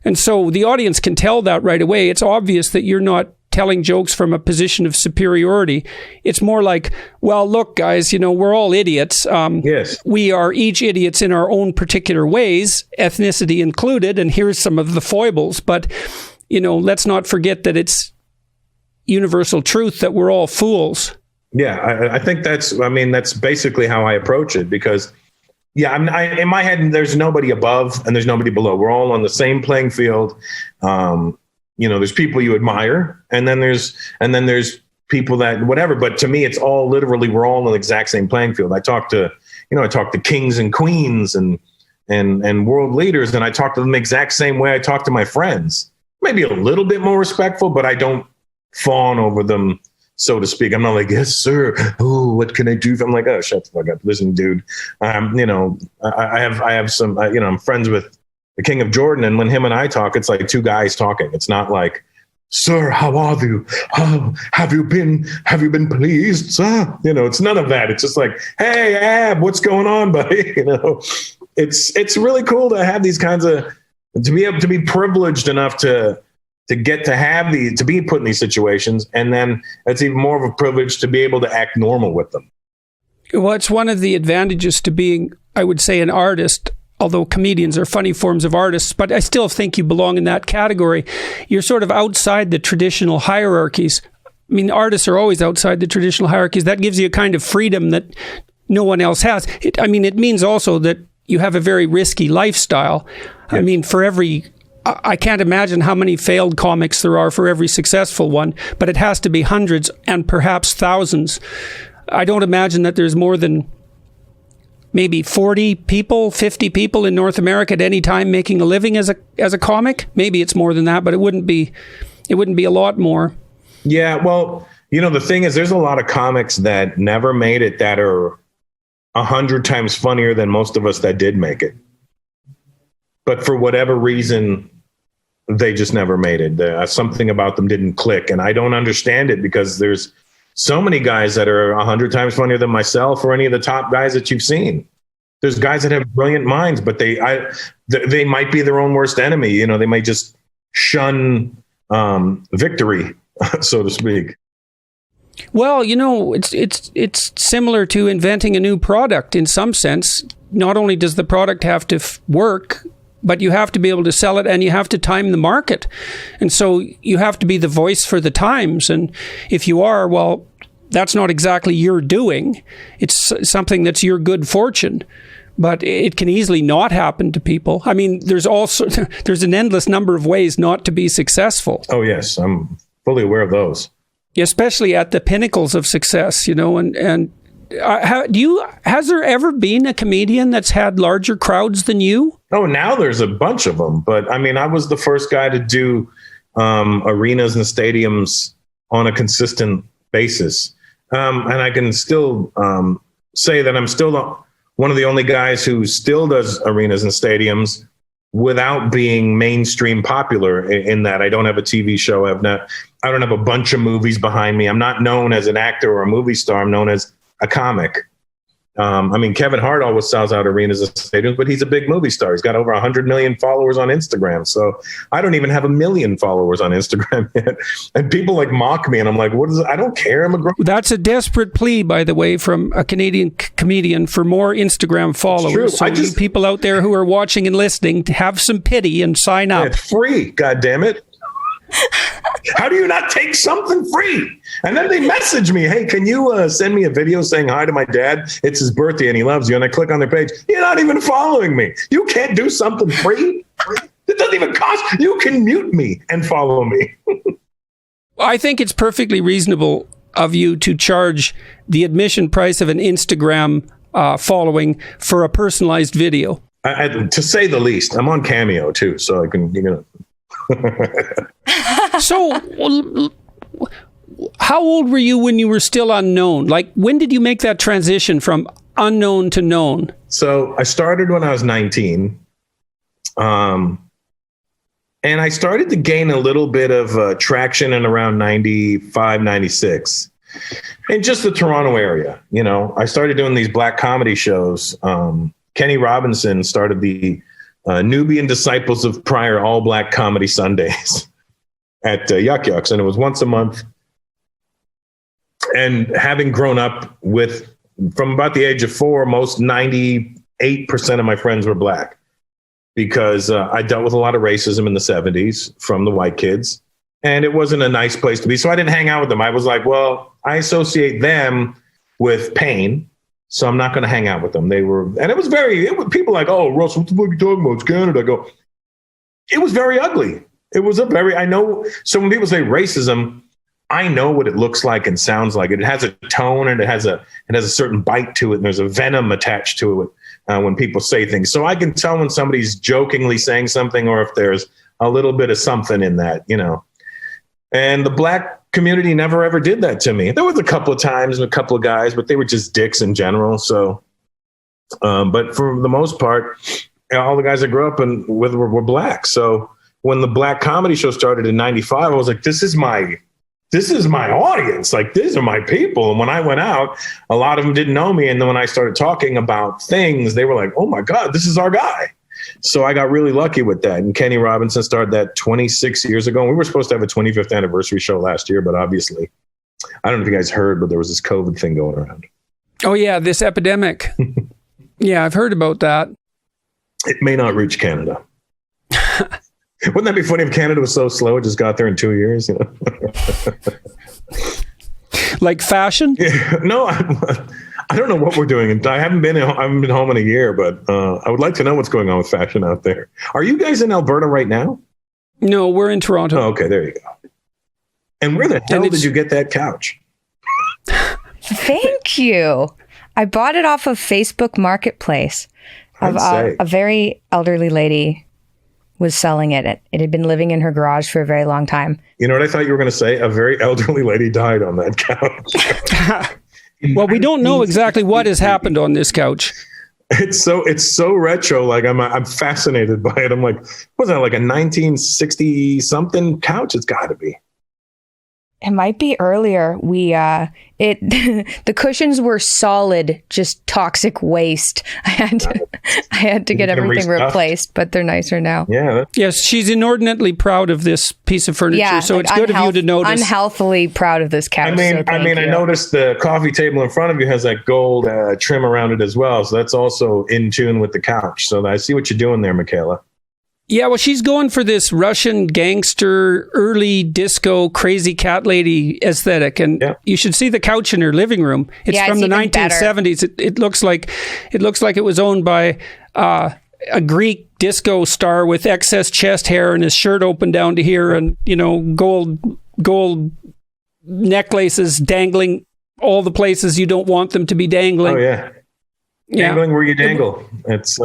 [SPEAKER 3] And so the audience can tell that right away. It's obvious that you're not telling jokes from a position of superiority. It's more like, well, look, guys, we're all idiots.
[SPEAKER 2] Yes.
[SPEAKER 3] We are each idiots in our own particular ways, ethnicity included, and here's some of the foibles. But, let's not forget that it's universal truth that we're all fools.
[SPEAKER 2] Yeah, I think that's basically how I approach it, because in my head, there's nobody above and there's nobody below. We're all on the same playing field. There's people you admire, and then there's people that whatever. But to me, it's all literally, we're all on the exact same playing field. I talk to kings and queens and world leaders, and I talk to them the exact same way I talk to my friends. Maybe a little bit more respectful, but I don't fawn over them, so to speak. I'm not like, yes, sir. Oh, what can I do? I'm like, oh, shut the fuck up. Listen, dude. I have some. I'm friends with the King of Jordan, and when him and I talk, it's like two guys talking. It's not like, sir, how are you? Oh, have you been pleased, sir? It's none of that. It's just like, hey, Ab, what's going on, buddy? It's really cool to have these kinds of, to be able to be privileged enough to get to be put in these situations. And then it's even more of a privilege to be able to act normal with them.
[SPEAKER 3] Well, it's one of the advantages to being, I would say, an artist, although comedians are funny forms of artists, but I still think you belong in that category. You're sort of outside the traditional hierarchies. I mean, artists are always outside the traditional hierarchies. That gives you a kind of freedom that no one else has. It means also that you have a very risky lifestyle. Yeah. I mean, I can't imagine how many failed comics there are for every successful one, but it has to be hundreds and perhaps thousands. I don't imagine that there's more than maybe 40 people, 50 people in North America at any time making a living as a comic. Maybe it's more than that, but it wouldn't be a lot more.
[SPEAKER 2] Yeah, well, the thing is, there's a lot of comics that never made it that are 100 times funnier than most of us that did make it. But for whatever reason, they just never made it. Something about them didn't click, and I don't understand it, because there's so many guys that are 100 times funnier than myself or any of the top guys that you've seen. There's guys that have brilliant minds, but they might be their own worst enemy. They might just shun victory, so to speak.
[SPEAKER 3] Well, it's similar to inventing a new product in some sense. Not only does the product have to work, but you have to be able to sell it, and you have to time the market. And so you have to be the voice for the times. And if you are, well, that's not exactly your doing. It's something that's your good fortune. But it can easily not happen to people. I mean, there's an endless number of ways not to be successful.
[SPEAKER 2] Oh, yes. I'm fully aware of those.
[SPEAKER 3] Especially at the pinnacles of success, and has there ever been a comedian that's had larger crowds than you?
[SPEAKER 2] Oh, now there's a bunch of them. But I mean, I was the first guy to do arenas and stadiums on a consistent basis. And I can still say that I'm still one of the only guys who still does arenas and stadiums without being mainstream popular, in that I don't have a TV show. I don't have a bunch of movies behind me. I'm not known as an actor or a movie star. I'm known as a comic. I mean, Kevin Hart always sells out arenas and stadiums, but he's a big movie star. He's got over 100 million followers on Instagram. So I don't even have 1 million followers on Instagram yet. And people mock me, and I'm like, I don't care. I'm a grown.
[SPEAKER 3] That's a desperate plea, by the way, from a Canadian comedian for more Instagram followers. So you people out there who are watching and listening, have some pity and sign up.
[SPEAKER 2] It's free. God damn it. How do you not take something free? And then they message me, hey, can you send me a video saying hi to my dad? It's his birthday and he loves you. And I click on their page. You're not even following me. You can't do something free. It doesn't even cost. You can mute me and follow me.
[SPEAKER 3] I think it's perfectly reasonable of you to charge the admission price of an Instagram following for a personalized video.
[SPEAKER 2] To say the least. I'm on Cameo too, so I can,
[SPEAKER 3] So, how old were you when you were still unknown? When did you make that transition from unknown to known?
[SPEAKER 2] So I started when I was 19. And I started to gain a little bit of traction in around 95, 96. In just the Toronto area. I started doing these black comedy shows. Kenny Robinson started the Nubian Disciples of Prior All Black Comedy Sundays at Yuck Yucks, and it was once a month. And having grown up from about the age of 4, most 98% of my friends were black, because I dealt with a lot of racism in the 70s from the white kids, and it wasn't a nice place to be. So I didn't hang out with them. I was like, well, I associate them with pain, so I'm not going to hang out with them. And it was people like, oh, Russ, what the fuck are you talking about? It's Canada. I go, it was very ugly. It was I know. So when people say racism, I know what it looks like and sounds like. It has a tone, and it has a certain bite to it, and there's a venom attached to it when people say things. So I can tell when somebody's jokingly saying something, or if there's a little bit of something in that, And the black community never ever did that to me. There was a couple of times, a couple of guys, but they were just dicks in general. So, but for the most part, all the guys I grew up with were black. So when the black comedy show started in 95, I was like, this is my audience. These are my people. And when I went out, a lot of them didn't know me. And then when I started talking about things, they were like, oh my God, this is our guy. So I got really lucky with that. And Kenny Robinson started that 26 years ago. And we were supposed to have a 25th anniversary show last year, but obviously, I don't know if you guys heard, but there was this COVID thing going around.
[SPEAKER 3] Oh yeah, this epidemic. Yeah, I've heard about that.
[SPEAKER 2] It may not reach Canada. Wouldn't that be funny if Canada was so slow it just got there in 2 years?
[SPEAKER 3] Like fashion?
[SPEAKER 2] Yeah, no, I don't know what we're doing. I haven't been home in a year, but I would like to know what's going on with fashion out there. Are you guys in Alberta right now?
[SPEAKER 3] No, we're in Toronto.
[SPEAKER 2] Oh, okay, there you go. And where the hell did you get that couch?
[SPEAKER 1] Thank you. I bought it off of Facebook Marketplace. A very elderly lady was selling it. It had been living in her garage for a very long time.
[SPEAKER 2] You know what I thought you were going to say? A very elderly lady died on that couch.
[SPEAKER 3] Well, we don't know exactly what has happened on this couch.
[SPEAKER 2] It's so retro. Like I'm fascinated by it. I'm like, was that like a 1960 something couch? It's got to be.
[SPEAKER 1] It might be earlier. The cushions were solid, just toxic waste. I had to get everything replaced, but they're nicer now.
[SPEAKER 2] Yeah.
[SPEAKER 3] Yes, she's inordinately proud of this piece of furniture. Yeah, so it's good of you to notice.
[SPEAKER 1] Unhealthily proud of this couch.
[SPEAKER 2] I noticed the coffee table in front of you has that gold trim around it as well. So that's also in tune with the couch. So I see what you're doing there, Michaela.
[SPEAKER 3] Yeah, well, she's going for this Russian gangster, early disco, crazy cat lady aesthetic, and you should see the couch in her living room. It's from the 1970s. It looks like it was owned by a Greek disco star with excess chest hair and his shirt open down to here, and gold necklaces dangling all the places you don't want them to be dangling.
[SPEAKER 2] Oh yeah. Dangling where you dangle. It's.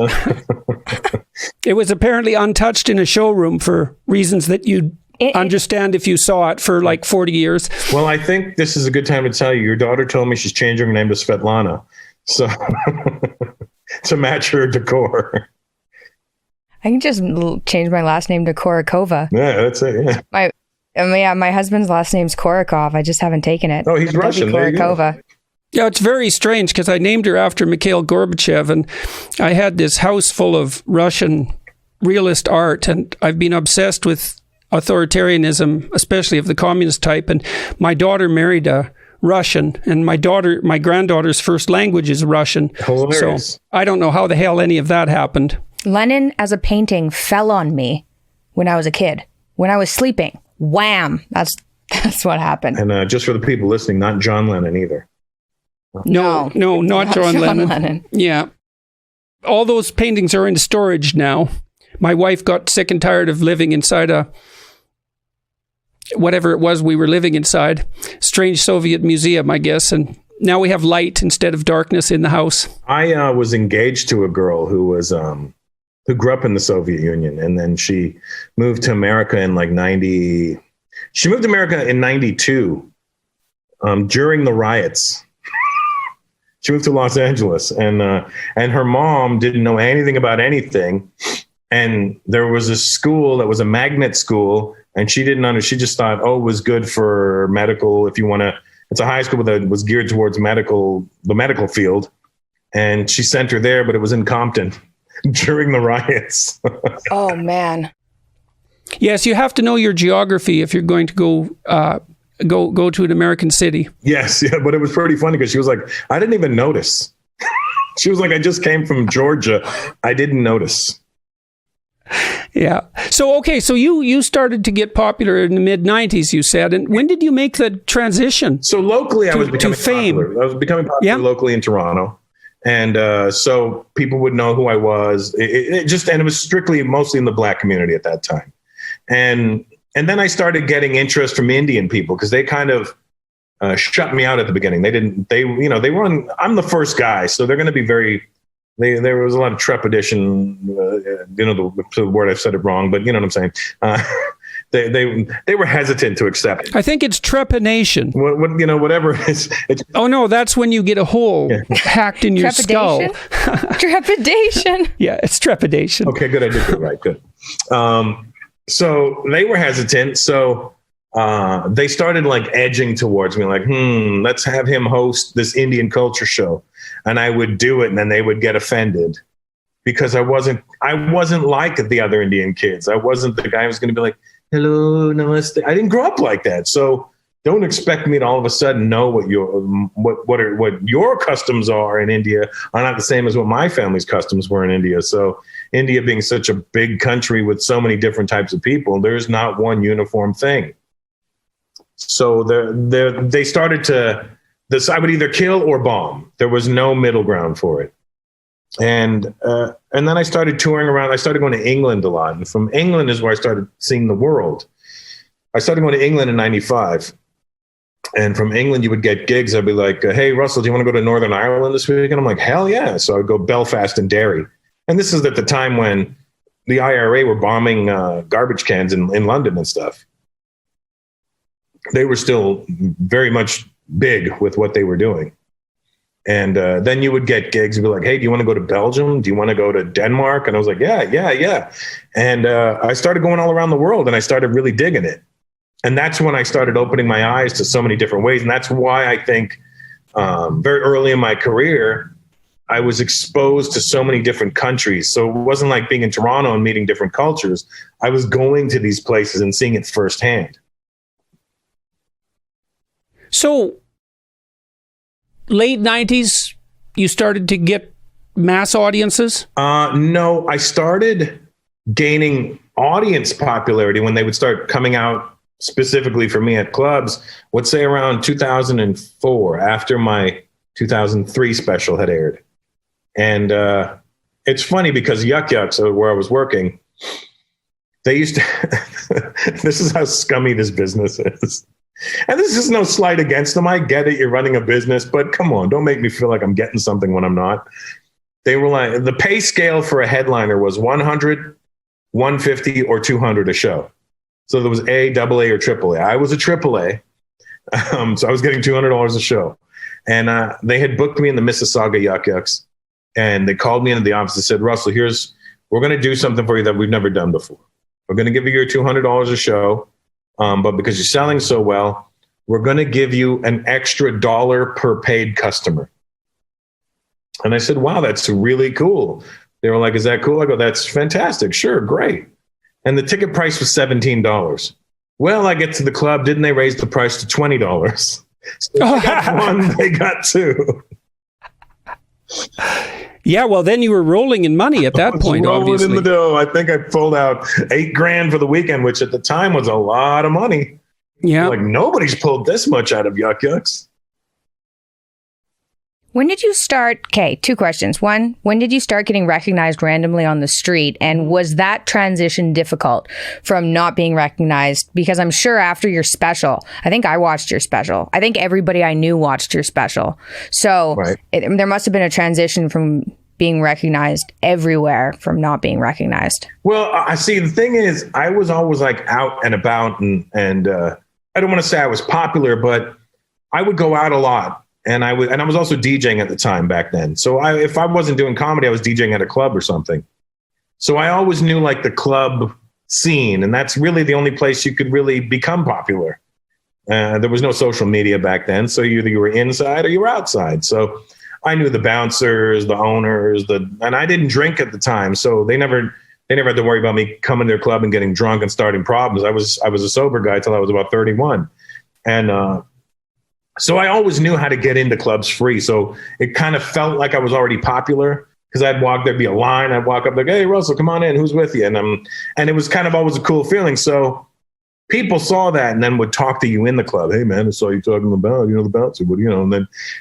[SPEAKER 3] It was apparently untouched in a showroom for reasons that you'd understand if you saw it for like 40 years.
[SPEAKER 2] Well, I think this is a good time to tell you. Your daughter told me she's changing her name to Svetlana, so to match her decor.
[SPEAKER 1] I can just change my last name to Korakova.
[SPEAKER 2] Yeah, that's it. Yeah.
[SPEAKER 1] My husband's last name's Korakov. I just haven't taken it.
[SPEAKER 2] Oh, he's Russian.
[SPEAKER 1] Korakova.
[SPEAKER 3] Yeah, it's very strange because I named her after Mikhail Gorbachev, and I had this house full of Russian realist art, and I've been obsessed with authoritarianism, especially of the communist type. And my daughter married a Russian, and my granddaughter's first language is Russian.
[SPEAKER 2] Hilarious.
[SPEAKER 3] So I don't know how the hell any of that happened.
[SPEAKER 1] Lenin as a painting fell on me when I was a kid. When I was sleeping, wham! That's what happened.
[SPEAKER 2] And just for the people listening, not John Lennon either.
[SPEAKER 3] No, not John Lennon. Yeah. All those paintings are in storage now. My wife got sick and tired of living inside whatever it was we were living inside. Strange Soviet museum, I guess. And now we have light instead of darkness in the house.
[SPEAKER 2] I was engaged to a girl who grew up in the Soviet Union. And then she moved to America in like 90. She moved to America in 92 during the riots. She moved to Los Angeles, and her mom didn't know anything about anything. And there was a school that was a magnet school, and she didn't understand. She just thought, it was good for medical. If you want to, it's a high school that was geared towards the medical field. And she sent her there, but it was in Compton during the riots.
[SPEAKER 1] Oh man.
[SPEAKER 3] Yes, you have to know your geography if you're going to go to an American city.
[SPEAKER 2] Yes, yeah, but it was pretty funny because she was like, I didn't even notice. She was like, I just came from Georgia. I didn't notice.
[SPEAKER 3] Yeah. So, okay, so you started to get popular in the mid-90s, you said. And when did you make the transition?
[SPEAKER 2] So locally, I was becoming popular. I was becoming popular locally in Toronto. And so people would know who I was. It was strictly mostly in the Black community at that time. And then I started getting interest from Indian people because they kind of shut me out at the beginning. They were I'm the first guy, so they're going to be there was a lot of trepidation, the word, I've said it wrong, but you know what I'm saying? They were hesitant to accept it.
[SPEAKER 3] I think it's trepanation.
[SPEAKER 2] Whatever it is.
[SPEAKER 3] Oh no, that's when you get a hole hacked in your skull.
[SPEAKER 1] Trepidation.
[SPEAKER 3] Yeah, it's trepidation.
[SPEAKER 2] Okay, good. I did it right. Good. So they were hesitant. So they started like edging towards me, like, let's have him host this Indian culture show. And I would do it, and then they would get offended because I wasn't like the other Indian kids. I wasn't the guy who was going to be like, hello, namaste. I didn't grow up like that. So don't expect me to all of a sudden know what your customs are in India are not the same as what my family's customs were in India. So India being such a big country with so many different types of people, there's not one uniform thing. So they started to decide I would either kill or bomb. There was no middle ground for it. And then I started touring around. I started going to England a lot. And from England is where I started seeing the world. I started going to England in 95. And from England, you would get gigs. I'd be like, hey, Russell, do you want to go to Northern Ireland this week? And I'm like, hell yeah. So I'd go Belfast and Derry. And this is at the time when the IRA were bombing garbage cans in London and stuff. They were still very much big with what they were doing. And then you would get gigs and be like, hey, do you want to go to Belgium? Do you want to go to Denmark? And I was like, yeah. And I started going all around the world and I started really digging it. And that's when I started opening my eyes to so many different ways. And that's why I think very early in my career, I was exposed to so many different countries. So it wasn't like being in Toronto and meeting different cultures. I was going to these places and seeing it firsthand.
[SPEAKER 3] So late 90s, you started to get mass audiences?
[SPEAKER 2] No, I started gaining audience popularity when they would start coming out specifically for me at clubs, let's say around 2004, after my 2003 special had aired. And it's funny because Yuck Yucks, where I was working, they used to, this is how scummy this business is. And this is no slight against them. I get it. You're running a business, but come on, don't make me feel like I'm getting something when I'm not. They were like, the pay scale for a headliner was 100, 150, or 200 a show. So there was A, AA, or AAA. I was a AAA. So I was getting $200 a show. And they had booked me in the Mississauga Yuck Yucks. And they called me into the office and said, Russell, we're going to do something for you that we've never done before. We're going to give you your $200 a show. But because you're selling so well, we're going to give you an extra $1 per paid customer. And I said, wow, that's really cool. They were like, is that cool? I go, that's fantastic. Sure, great. And the ticket price was $17. Well, I get to the club. Didn't they raise the price to $20? So I got one, they got two.
[SPEAKER 3] Yeah, well, then you were rolling in money at that point, obviously.
[SPEAKER 2] In the dough. I think I pulled out $8,000 for the weekend, which at the time was a lot of money.
[SPEAKER 3] Yeah.
[SPEAKER 2] Like nobody's pulled this much out of Yuck Yucks.
[SPEAKER 1] When did you start? Okay, two questions. One, when did you start getting recognized randomly on the street? And was that transition difficult from not being recognized? Because I'm sure after your special, I think I watched your special. I think everybody I knew watched your special. So
[SPEAKER 2] right.
[SPEAKER 1] There must have been a transition from being recognized everywhere from not being recognized.
[SPEAKER 2] Well, I see. The thing is, I was always like out and about and I don't want to say I was popular, but I would go out a lot. And I was also DJing at the time back then. So if I wasn't doing comedy, I was DJing at a club or something. So I always knew like the club scene, and that's really the only place you could really become popular. There was no social media back then, so either you were inside or you were outside. So I knew the bouncers, the owners, and I didn't drink at the time, so they never had to worry about me coming to their club and getting drunk and starting problems. I was a sober guy till I was about 31, and so I always knew how to get into clubs free. So it kind of felt like I was already popular because there'd be a line. I'd walk up like, hey, Russell, come on in. Who's with you? And it was kind of always a cool feeling. So people saw that and then would talk to you in the club. Hey, man, I saw you talking about, the bouncer,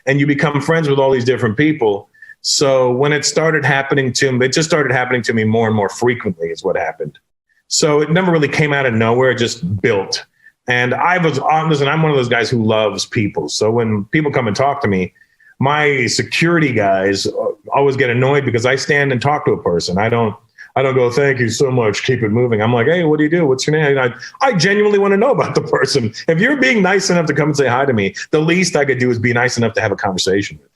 [SPEAKER 2] and you become friends with all these different people. So when it started happening to me, it just started happening to me more and more frequently is what happened. So it never really came out of nowhere. It just built. And I'm one of those guys who loves people. So when people come and talk to me, my security guys always get annoyed because I stand and talk to a person. I don't go, thank you so much, keep it moving. I'm like, hey, what do you do? What's your name? I genuinely want to know about the person. If you're being nice enough to come and say hi to me, the least I could do is be nice enough to have a conversation with.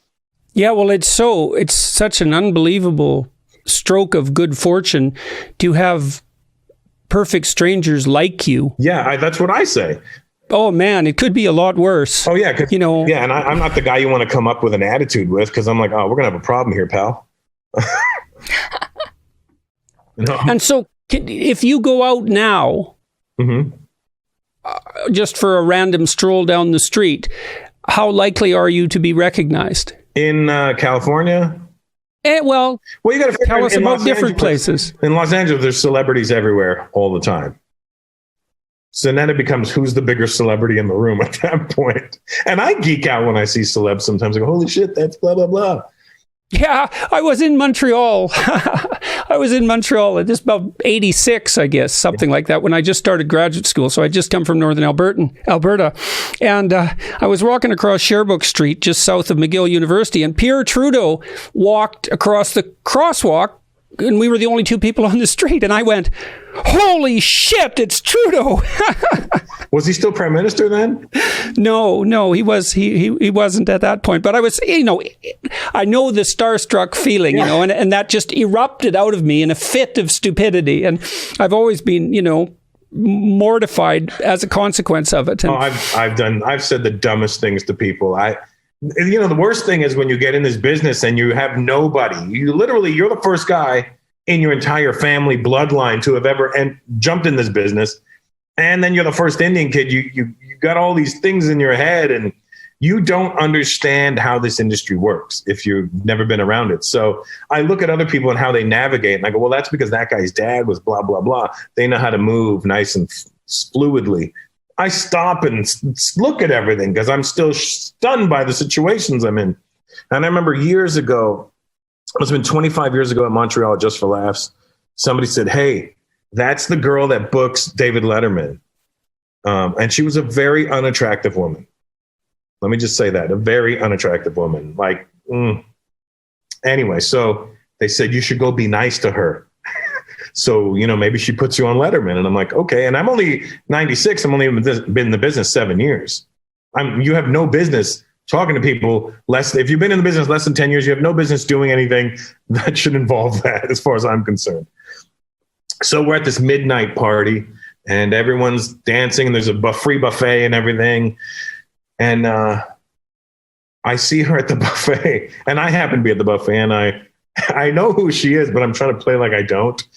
[SPEAKER 3] Yeah, well, it's such an unbelievable stroke of good fortune to have perfect strangers like you.
[SPEAKER 2] Yeah, that's what I say.
[SPEAKER 3] Oh man, it could be a lot worse.
[SPEAKER 2] Oh yeah, yeah, and I'm not the guy you want to come up with an attitude with because I'm like, oh, we're gonna have a problem here, pal.
[SPEAKER 3] And so, if you go out now, just for a random stroll down the street, how likely are you to be recognized
[SPEAKER 2] in California?
[SPEAKER 3] Well,
[SPEAKER 2] you got to
[SPEAKER 3] tell us about different places.
[SPEAKER 2] In Los Angeles, there's celebrities everywhere all the time. So then it becomes who's the bigger celebrity in the room at that point. And I geek out when I see celebs sometimes. I go, holy shit, that's blah, blah, blah.
[SPEAKER 3] Yeah, I was in Montreal. I was in Montreal at just about 86, I guess, something like that, when I just started graduate school. So I just come from Northern Alberta. And I was walking across Sherbrooke Street, just south of McGill University, and Pierre Trudeau walked across the crosswalk, and we were the only two people on the street. And I went, holy shit, it's Trudeau.
[SPEAKER 2] Was he still prime minister then?
[SPEAKER 3] No, he wasn't at that point. But I was, I know the starstruck feeling, and that just erupted out of me in a fit of stupidity. And I've always been, mortified as a consequence of it. And
[SPEAKER 2] I've said the dumbest things to people. The worst thing is when you get in this business and you have nobody. You're the first guy in your entire family bloodline to have ever jumped in this business. And then you're the first Indian kid. You got all these things in your head and you don't understand how this industry works if you've never been around it. So I look at other people and how they navigate and I go, well, that's because that guy's dad was blah, blah, blah. They know how to move nice and fluidly. I stop and look at everything because I'm still stunned by the situations I'm in. And I remember years ago, it must have been 25 years ago at Montreal, Just for Laughs, somebody said, hey, that's the girl that books David Letterman. And she was a very unattractive woman. Let me just say that, a very unattractive woman. Anyway, so they said, you should go be nice to her. So, maybe she puts you on Letterman. And I'm like, okay. And I'm only 96. I'm only been in the business 7 years. You have no business talking to people if you've been in the business less than 10 years, you have no business doing anything that should involve that as far as I'm concerned. So we're at this midnight party and everyone's dancing and there's a free buffet and everything. And I see her at the buffet and I happen to be at the buffet and I know who she is, but I'm trying to play like I don't.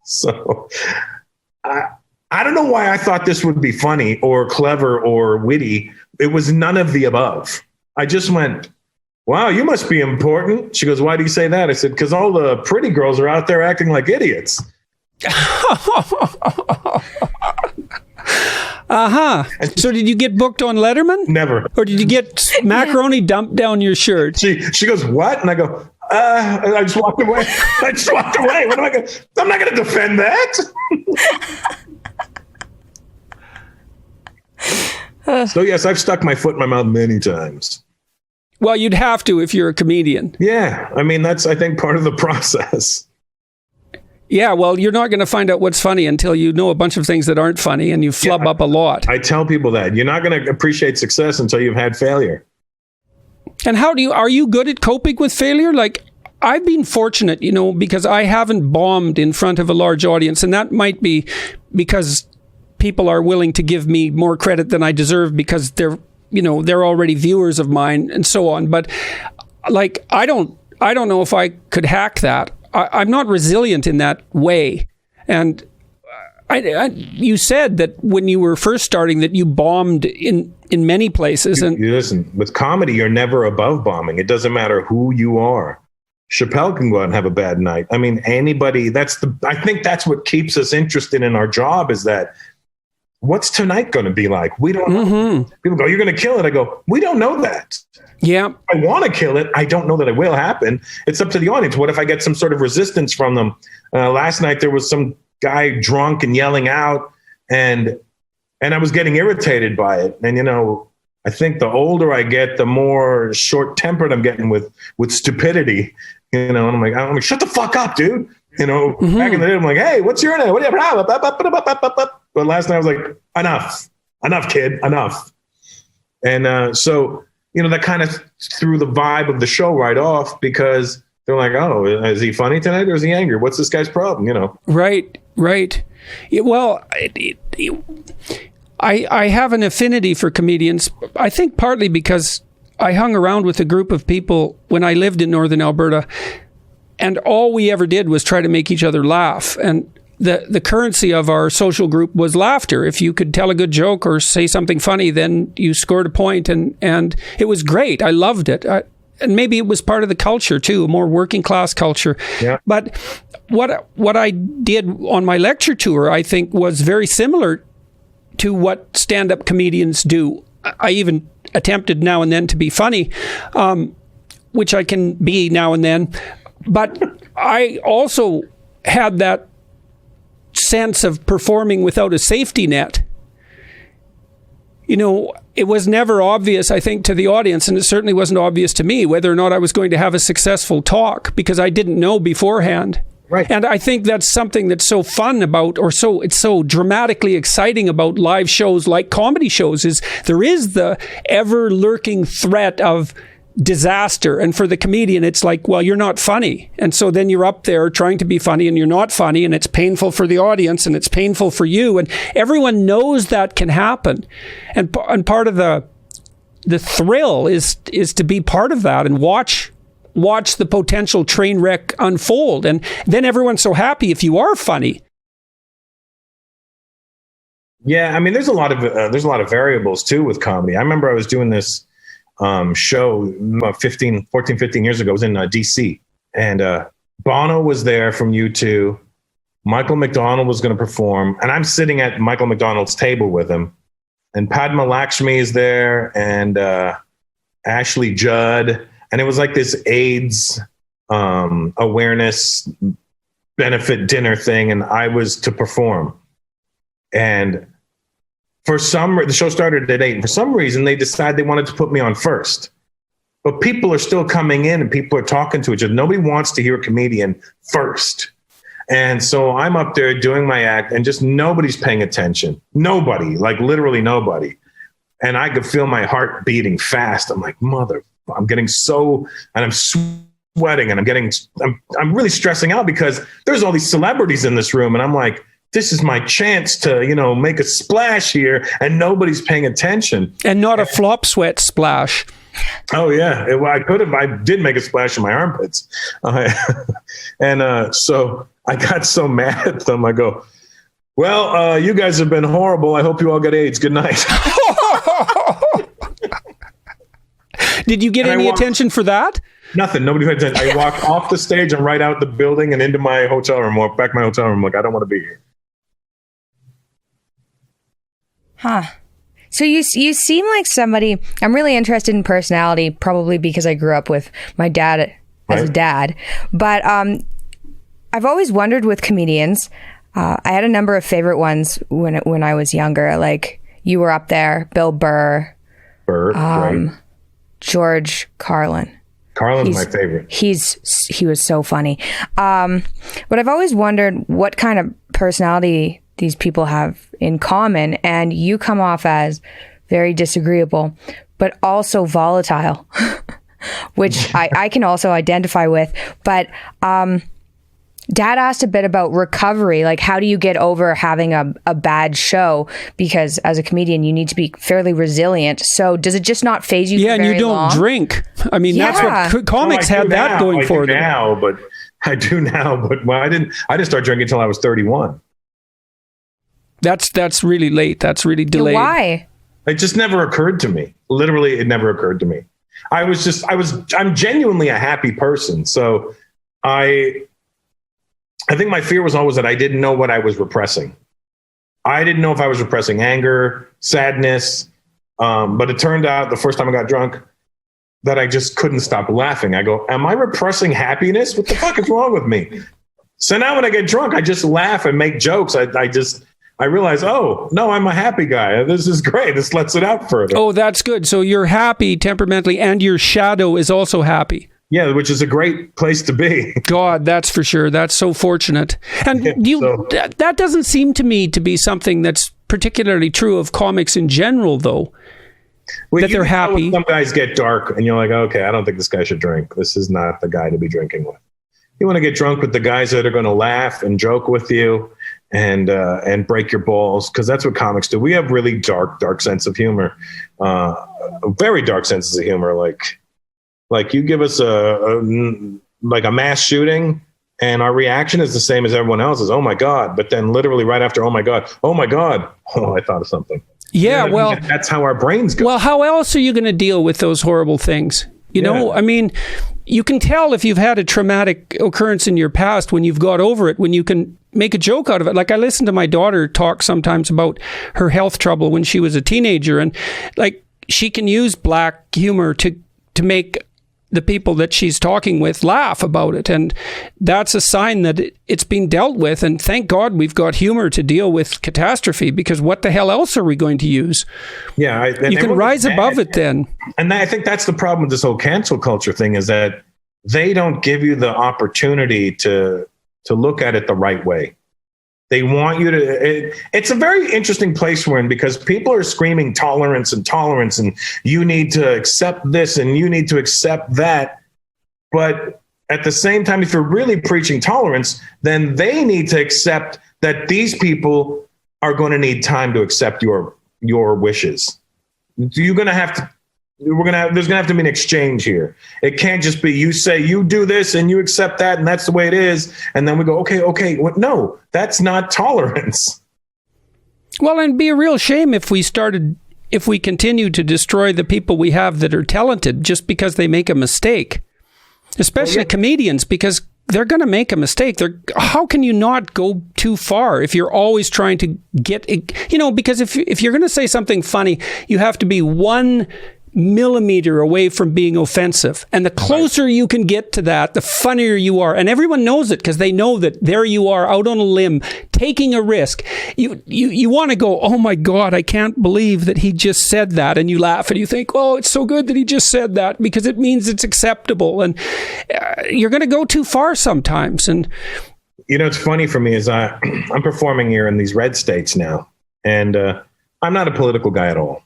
[SPEAKER 2] So I don't know why I thought this would be funny or clever or witty. It was none of the above. I just went, wow, you must be important. She goes, why do you say that? I said, because all the pretty girls are out there acting like idiots.
[SPEAKER 3] So did you get booked on Letterman?
[SPEAKER 2] Never.
[SPEAKER 3] Or did you get macaroni dumped down your shirt?
[SPEAKER 2] She goes, what? And I go, I just walked away. What am I going to? I'm not going to defend that. So yes, I've stuck my foot in my mouth many times.
[SPEAKER 3] Well, you'd have to if you're a comedian.
[SPEAKER 2] Yeah. I mean, that's, I think, part of the process.
[SPEAKER 3] Yeah, well, you're not going to find out what's funny until you know a bunch of things that aren't funny and you flub up a lot. I
[SPEAKER 2] tell people that. You're not going to appreciate success until you've had failure.
[SPEAKER 3] And are you good at coping with failure? Like, I've been fortunate, because I haven't bombed in front of a large audience, and that might be because people are willing to give me more credit than I deserve because they're already viewers of mine and so on. But like, I don't know if I could hack that. I'm not resilient in that way. And you said that when you were first starting that you bombed in many places. And
[SPEAKER 2] listen, with comedy, you're never above bombing. It doesn't matter who you are. Chappelle can go out and have a bad night. I mean, anybody, I think that's what keeps us interested in our job is that what's tonight going to be like? We don't know. People go, you're going to kill it. I go, we don't know that.
[SPEAKER 3] Yeah.
[SPEAKER 2] I want to kill it. I don't know that it will happen. It's up to the audience. What if I get some sort of resistance from them? Last night, there was some guy drunk and yelling out and I was getting irritated by it. And, I think the older I get, the more short tempered I'm getting with stupidity, and I'm like, shut the fuck up, dude. Back in the day, I'm like, hey, what's your name? What do you have? But last night I was like, enough, kid, enough. And so, that kind of threw the vibe of the show right off because they're like, oh, is he funny tonight or is he angry? What's this guy's problem?
[SPEAKER 3] Right. Yeah, well, I have an affinity for comedians. I think partly because I hung around with a group of people when I lived in Northern Alberta, and all we ever did was try to make each other laugh. And the currency of our social group was laughter. If you could tell a good joke or say something funny, then you scored a point, and it was great. I loved it. And maybe it was part of the culture too, a more working class culture. Yeah. But what I did on my lecture tour, I think, was very similar to what stand-up comedians do. I even attempted now and then to be funny. which I can be now and then. But I also had that sense of performing without a safety net. You know, it was never obvious, I think, to the audience, and it certainly wasn't obvious to me whether or not I was going to have a successful talk, because I didn't know beforehand.
[SPEAKER 2] Right.
[SPEAKER 3] And I think that's something that's so fun about, it's so dramatically exciting about live shows like comedy shows, is there is the ever lurking threat of disaster. And for the comedian, it's like, well, you're not funny. And so then you're up there trying to be funny and you're not funny, and it's painful for the audience and it's painful for you. And everyone knows that can happen. And part of the thrill is to be part of that and watch the potential train wreck unfold. And then everyone's so happy if you are funny.
[SPEAKER 2] Yeah, I mean, there's a lot of variables too with comedy. I remember I was doing this show about 15 years ago. It was in DC, and Bono was there from U2. Michael McDonald was going to perform, and I'm sitting at Michael McDonald's table with him, and Padma Lakshmi is there, and Ashley Judd, and it was like this AIDS awareness benefit dinner thing, and I was to perform. And the show started at 8, and for some reason they decided they wanted to put me on first. But people are still coming in and people are talking to each other. Nobody wants to hear a comedian first. And so I'm up there doing my act and just nobody's paying attention. Nobody, like literally nobody. And I could feel my heart beating fast. I'm like, I'm getting so, and I'm sweating, and I'm really stressing out because there's all these celebrities in this room. And I'm like, this is my chance to, make a splash here, and nobody's paying attention. And not a
[SPEAKER 3] flop sweat splash.
[SPEAKER 2] Oh yeah, I did make a splash in my armpits. So I got so mad at them. I go, well, you guys have been horrible. I hope you all get AIDS. Good night.
[SPEAKER 3] Did you get any attention for that?
[SPEAKER 2] Nothing. Nobody paid attention. I walked off the stage and right out the building and into my hotel room, walked back to my hotel room. Like, I don't want to be here.
[SPEAKER 1] Huh. So you seem like somebody, I'm really interested in personality, probably because I grew up with my dad as a dad. But I've always wondered with comedians, I had a number of favorite ones when I was younger. Like, you were up there, Bill Burr.
[SPEAKER 2] Right.
[SPEAKER 1] George Carlin.
[SPEAKER 2] Carlin's my favorite.
[SPEAKER 1] He was so funny. But I've always wondered what kind of personality these people have in common, and you come off as very disagreeable, but also volatile, which I can also identify with. But Dad asked a bit about recovery, like how do you get over having a bad show? Because as a comedian, you need to be fairly resilient. So does it just not phase you? Yeah, and you don't
[SPEAKER 3] drink. I mean, that's what comics had that going for them.
[SPEAKER 2] I do now, but I didn't start drinking until I was 31.
[SPEAKER 3] That's really late. That's really delayed.
[SPEAKER 1] Why?
[SPEAKER 2] It just never occurred to me. Literally, it never occurred to me. I'm genuinely a happy person. So I think my fear was always that I didn't know what I was repressing. I didn't know if I was repressing anger, sadness. But it turned out the first time I got drunk that I just couldn't stop laughing. I go, am I repressing happiness? What the fuck is wrong with me? So now when I get drunk, I just laugh and make jokes. I realize, oh, no, I'm a happy guy. This is great. This lets it out further.
[SPEAKER 3] Oh, that's good. So you're happy temperamentally, and your shadow is also happy.
[SPEAKER 2] Yeah, which is a great place to be.
[SPEAKER 3] God, that's for sure. That's so fortunate. And that doesn't seem to me to be something that's particularly true of comics in general, though.
[SPEAKER 2] Well,
[SPEAKER 3] that they're happy.
[SPEAKER 2] Some guys get dark, and you're like, okay, I don't think this guy should drink. This is not the guy to be drinking with. You want to get drunk with the guys that are going to laugh and joke with you and break your balls, because that's what comics do. We have really dark sense of humor, very dark senses of humor. Like you give us a mass shooting, and our reaction is the same as everyone else's. Oh my God! But then literally right after, oh my God! Oh, I thought of something.
[SPEAKER 3] Yeah, well,
[SPEAKER 2] that's how our brains go.
[SPEAKER 3] Well, how else are you going to deal with those horrible things? You know, I mean, you can tell if you've had a traumatic occurrence in your past when you've got over it, when you can make a joke out of it. Like, I listen to my daughter talk sometimes about her health trouble when she was a teenager, and like, she can use black humor to make the people that she's talking with laugh about it. And that's a sign that it's been dealt with. And thank God we've got humor to deal with catastrophe, because what the hell else are we going to use?
[SPEAKER 2] Yeah.
[SPEAKER 3] You can rise above it then.
[SPEAKER 2] And I think that's the problem with this whole cancel culture thing, is that they don't give you the opportunity to look at it the right way. They want you to, it's a very interesting place we're in, because people are screaming tolerance, and you need to accept this and you need to accept that. But at the same time, if you're really preaching tolerance, then they need to accept that these people are going to need time to accept your wishes. You're going to have to, there's going to have to be an exchange here. It can't just be you say you do this and you accept that and that's the way it is, and then we go okay. No, that's not tolerance.
[SPEAKER 3] Well, and it'd be a real shame if we continue to destroy the people we have that are talented just because they make a mistake, especially comedians, because they're going to make a mistake. How can you not go too far if you're always trying to get, because if you're going to say something funny, you have to be 1 millimeter away from being offensive. And the closer you can get to that, the funnier you are. And everyone knows it, because they know that there you are out on a limb, taking a risk. You want to go, oh my God, I can't believe that he just said that. And you laugh and you think, oh, it's so good that he just said that, because it means it's acceptable. And you're going to go too far sometimes. And
[SPEAKER 2] it's funny for me is I'm performing here in these red states now. And I'm not a political guy at all.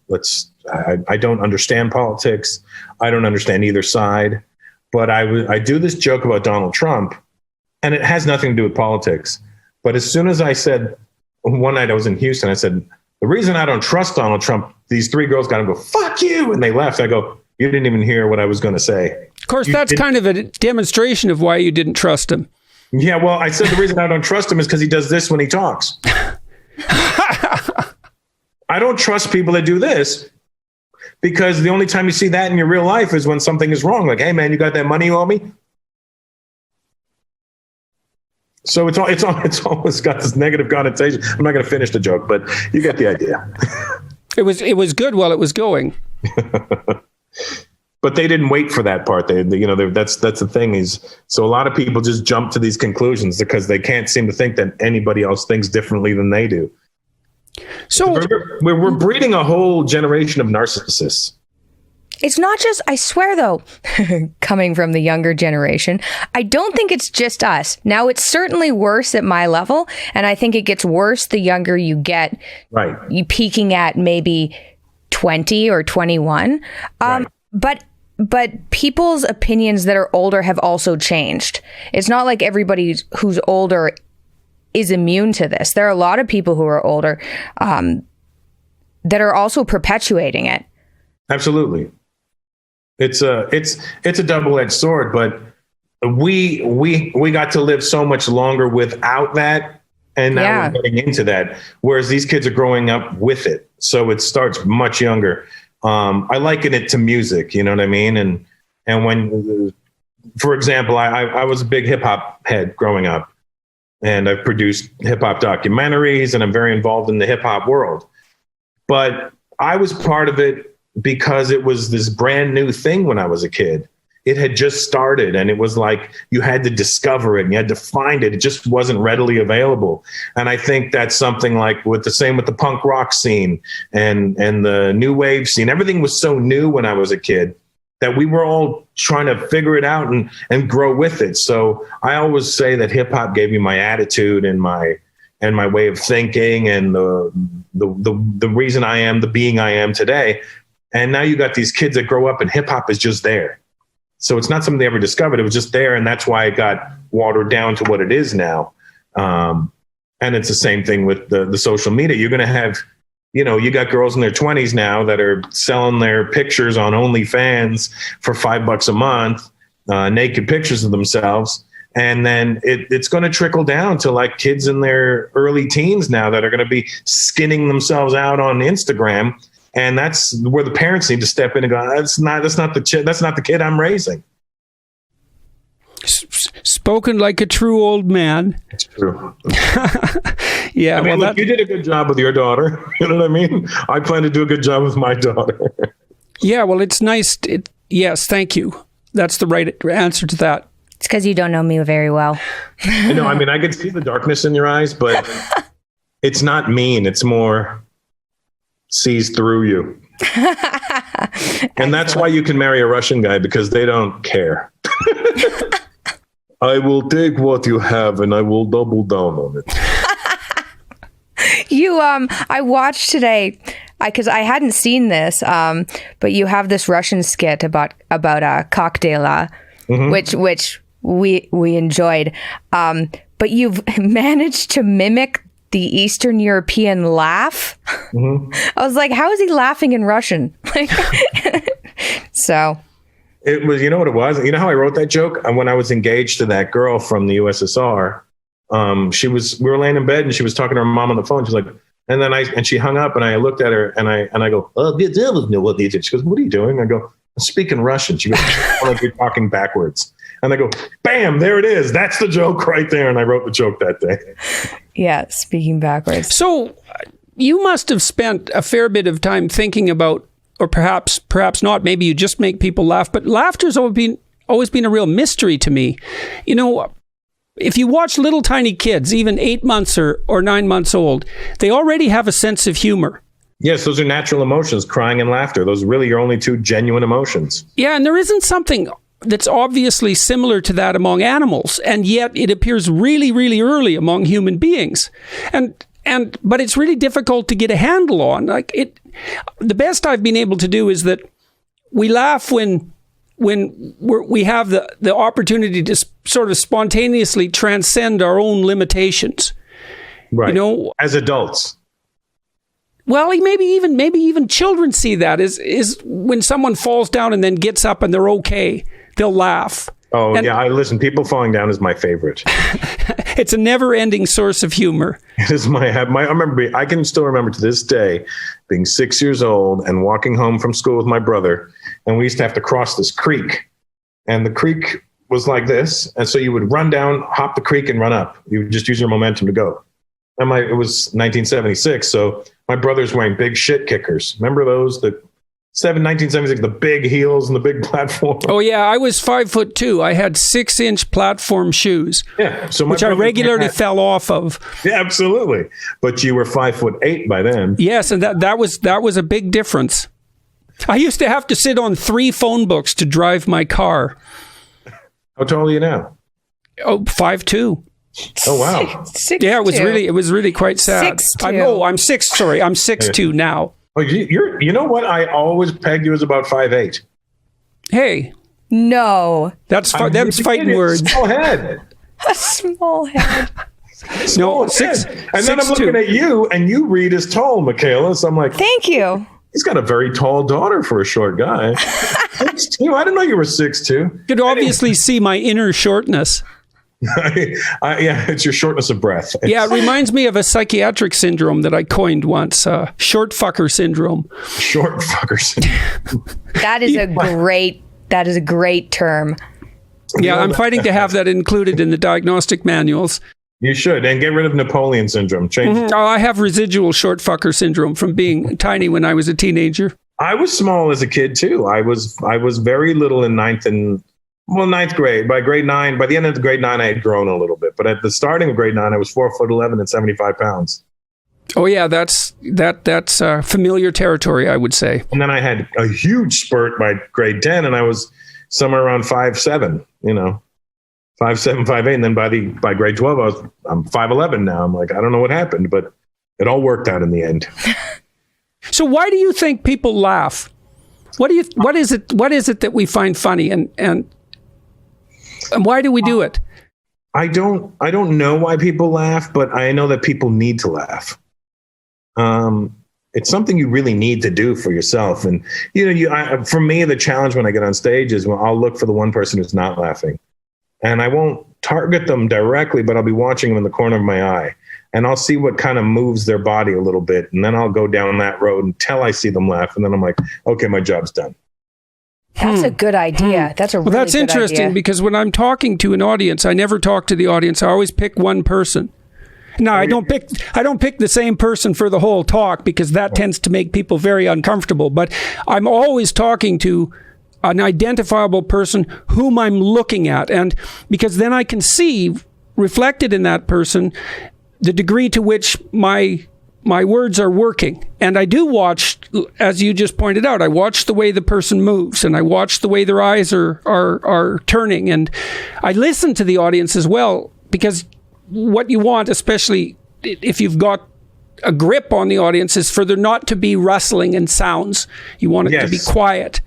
[SPEAKER 2] I don't understand politics. I don't understand either side. But I do this joke about Donald Trump, and it has nothing to do with politics. But as soon as I said, one night I was in Houston, I said, the reason I don't trust Donald Trump, these 3 girls got to go, fuck you. And they left. I go, you didn't even hear what I was going to say.
[SPEAKER 3] Of course, that's kind of a demonstration of why you didn't trust him.
[SPEAKER 2] Yeah, well, I said the reason I don't trust him is because he does this when he talks. I don't trust people that do this, because the only time you see that in your real life is when something is wrong. Like, hey, man, you got that money you owe me? So it's always got this negative connotation. I'm not going to finish the joke, but you get the idea.
[SPEAKER 3] It was good while it was going.
[SPEAKER 2] But they didn't wait for that part. That's the thing is, so a lot of people just jump to these conclusions because they can't seem to think that anybody else thinks differently than they do. So we're breeding a whole generation of narcissists.
[SPEAKER 1] It's not just, I swear though, coming from the younger generation, I don't think it's just us. Now, it's certainly worse at my level, and I think it gets worse the younger you get. Right. You peaking at maybe 20 or 21. Right. But people's opinions that are older have also changed. It's not like everybody who's older is immune to this. There are a lot of people who are older that are also perpetuating it. Absolutely.
[SPEAKER 2] It's a double-edged sword, but we got to live so much longer without that, and now we're getting into that. Whereas these kids are growing up with it, so it starts much younger. I liken it to music, you know what I mean? And when, for example, I was a big hip hop head growing up. And I've produced hip hop documentaries, and I'm very involved in the hip hop world. But I was part of it because it was this brand new thing when I was a kid. It had just started, and it was like you had to discover it and you had to find it. It just wasn't readily available. And I think that's something like with the punk rock scene and the new wave scene. Everything was so new when I was a kid that we were all trying to figure it out and grow with it. So I always say that hip hop gave me my attitude and my way of thinking and the reason I am the being I am today. And now you got these kids that grow up and hip hop is just there. So it's not something they ever discovered. It was just there. And that's why it got watered down to what it is now. And it's the same thing with the social media. You're going to have, you got girls in their 20s now that are selling their pictures on OnlyFans for $5 a month, naked pictures of themselves. And then it's going to trickle down to like kids in their early teens now that are going to be skinning themselves out on Instagram. And that's where the parents need to step in and go, that's not the kid I'm raising.
[SPEAKER 3] Spoken like a true old man.
[SPEAKER 2] It's true.
[SPEAKER 3] Yeah.
[SPEAKER 2] I mean, look, you did a good job with your daughter. You know what I mean? I plan to do a good job with my daughter.
[SPEAKER 3] Yeah. Well, it's nice. Yes. Thank you. that's the right answer to that.
[SPEAKER 1] It's because you don't know me very well.
[SPEAKER 2] I know. I mean, I could see the darkness in your eyes, but it's not mean. It's more sees through you. And that's why you can marry a Russian guy, because they don't care. I will take what you have and I will double down on it.
[SPEAKER 1] I watched today, because I hadn't seen this, but you have this Russian skit about cocktail, which we enjoyed. But you've managed to mimic the Eastern European laugh. I was like, how is he laughing in Russian? So
[SPEAKER 2] it was, you know what it was? You know how I wrote that joke? When I was engaged to that girl from the USSR, we were laying in bed and she was talking to her mom on the phone. She's like, and she hung up and I looked at her and I go, she goes, what are you doing? I go, I'm speaking Russian. She goes, like you're talking backwards. And I go, bam, there it is. That's the joke right there. And I wrote the joke that day.
[SPEAKER 1] Yeah, speaking backwards.
[SPEAKER 3] So you must have spent a fair bit of time thinking about, or perhaps not, maybe you just make people laugh, but laughter's always been a real mystery to me. You know, if you watch little tiny kids, even 8 months or 9 months old, they already have a sense of humor.
[SPEAKER 2] Yes, those are natural emotions, crying and laughter. Those are really your only two genuine emotions.
[SPEAKER 3] Yeah, and there isn't something that's obviously similar to that among animals, and yet it appears really, really early among human beings. But it's really difficult to get a handle on. The best I've been able to do is that we laugh when we have the opportunity to sort of spontaneously transcend our own limitations.
[SPEAKER 2] Right.
[SPEAKER 3] You know,
[SPEAKER 2] as adults.
[SPEAKER 3] Well, maybe even children see that is when someone falls down and then gets up and they're okay. They'll laugh.
[SPEAKER 2] Oh, yeah. Listen, people falling down is my favorite.
[SPEAKER 3] It's a never-ending source of humor.
[SPEAKER 2] It is I can still remember to this day being 6 years old and walking home from school with my brother. And we used to have to cross this creek. And the creek was like this. And so you would run down, hop the creek and run up. You would just use your momentum to go. And it was 1976. So my brother's wearing big shit kickers. Remember those? 1976, the big heels and the big platform. Oh
[SPEAKER 3] yeah, I was 5'2". I had 6-inch platform shoes.
[SPEAKER 2] Yeah,
[SPEAKER 3] which I regularly fell off of.
[SPEAKER 2] Yeah, absolutely. But you were 5'8" by then.
[SPEAKER 3] Yes, and that was a big difference. I used to have to sit on 3 phone books to drive my car.
[SPEAKER 2] How tall are you now?
[SPEAKER 3] Oh, 5'2".
[SPEAKER 2] Oh wow!
[SPEAKER 1] 6'2".
[SPEAKER 3] Yeah, it was really quite sad.
[SPEAKER 1] 6'2".
[SPEAKER 3] I'm 6'2" now.
[SPEAKER 2] Oh, you know what? I always pegged you as about 5'8".
[SPEAKER 3] Hey,
[SPEAKER 1] no,
[SPEAKER 3] that's fighting words.
[SPEAKER 2] Small head.
[SPEAKER 1] A small head.
[SPEAKER 3] No,
[SPEAKER 2] 6. And then I'm looking at you, and you read as tall, Michaela. So I'm like,
[SPEAKER 1] thank you.
[SPEAKER 2] He's got a very tall daughter for a short guy. 6'2". I didn't know you were 6'2".
[SPEAKER 3] You could obviously see my inner shortness.
[SPEAKER 2] Yeah, it's your shortness of breath.
[SPEAKER 3] It reminds me of a psychiatric syndrome that I coined once, short fucker syndrome.
[SPEAKER 2] Short fucker syndrome.
[SPEAKER 1] That is a great term.
[SPEAKER 3] Yeah, I'm fighting to have that included in the diagnostic manuals.
[SPEAKER 2] You should, and get rid of Napoleon syndrome. Change.
[SPEAKER 3] Oh, I have residual short fucker syndrome from being tiny when I was a teenager.
[SPEAKER 2] I was small as a kid too. I was very little in ninth grade. By the end of grade 9, I had grown a little bit. But at the starting of grade 9, I was 4'11" and 75 pounds.
[SPEAKER 3] Oh yeah, that's familiar territory, I would say.
[SPEAKER 2] And then I had a huge spurt by grade 10, and I was somewhere around 5'7". 5'7", 5'8", and then by grade 12, I'm 5'11" now. I'm like, I don't know what happened, but it all worked out in the end.
[SPEAKER 3] So why do you think people laugh? What is it that we find funny, and why do we do it?
[SPEAKER 2] I don't know why people laugh, but I know that people need to laugh. It's something you really need to do for yourself. And, for me, the challenge when I get on stage is I'll look for the one person who's not laughing. And I won't target them directly, but I'll be watching them in the corner of my eye. And I'll see what kind of moves their body a little bit. And then I'll go down that road until I see them laugh. And then I'm like, okay, my job's done.
[SPEAKER 1] That's a good idea. That's a really
[SPEAKER 3] that's
[SPEAKER 1] good
[SPEAKER 3] interesting
[SPEAKER 1] idea.
[SPEAKER 3] Because when I'm talking to an audience, I never talk to the audience. I always pick one person. No, I don't pick the same person for the whole talk because that tends to make people very uncomfortable. But I'm always talking to an identifiable person whom I'm looking at. And because then I can see reflected in that person the degree to which my words are working. And I do watch, as you just pointed out, I watch the way the person moves, and I watch the way their eyes are turning. And I listen to the audience as well, because what you want, especially if you've got a grip on the audience, is for there not to be rustling and sounds. You want it to be quiet.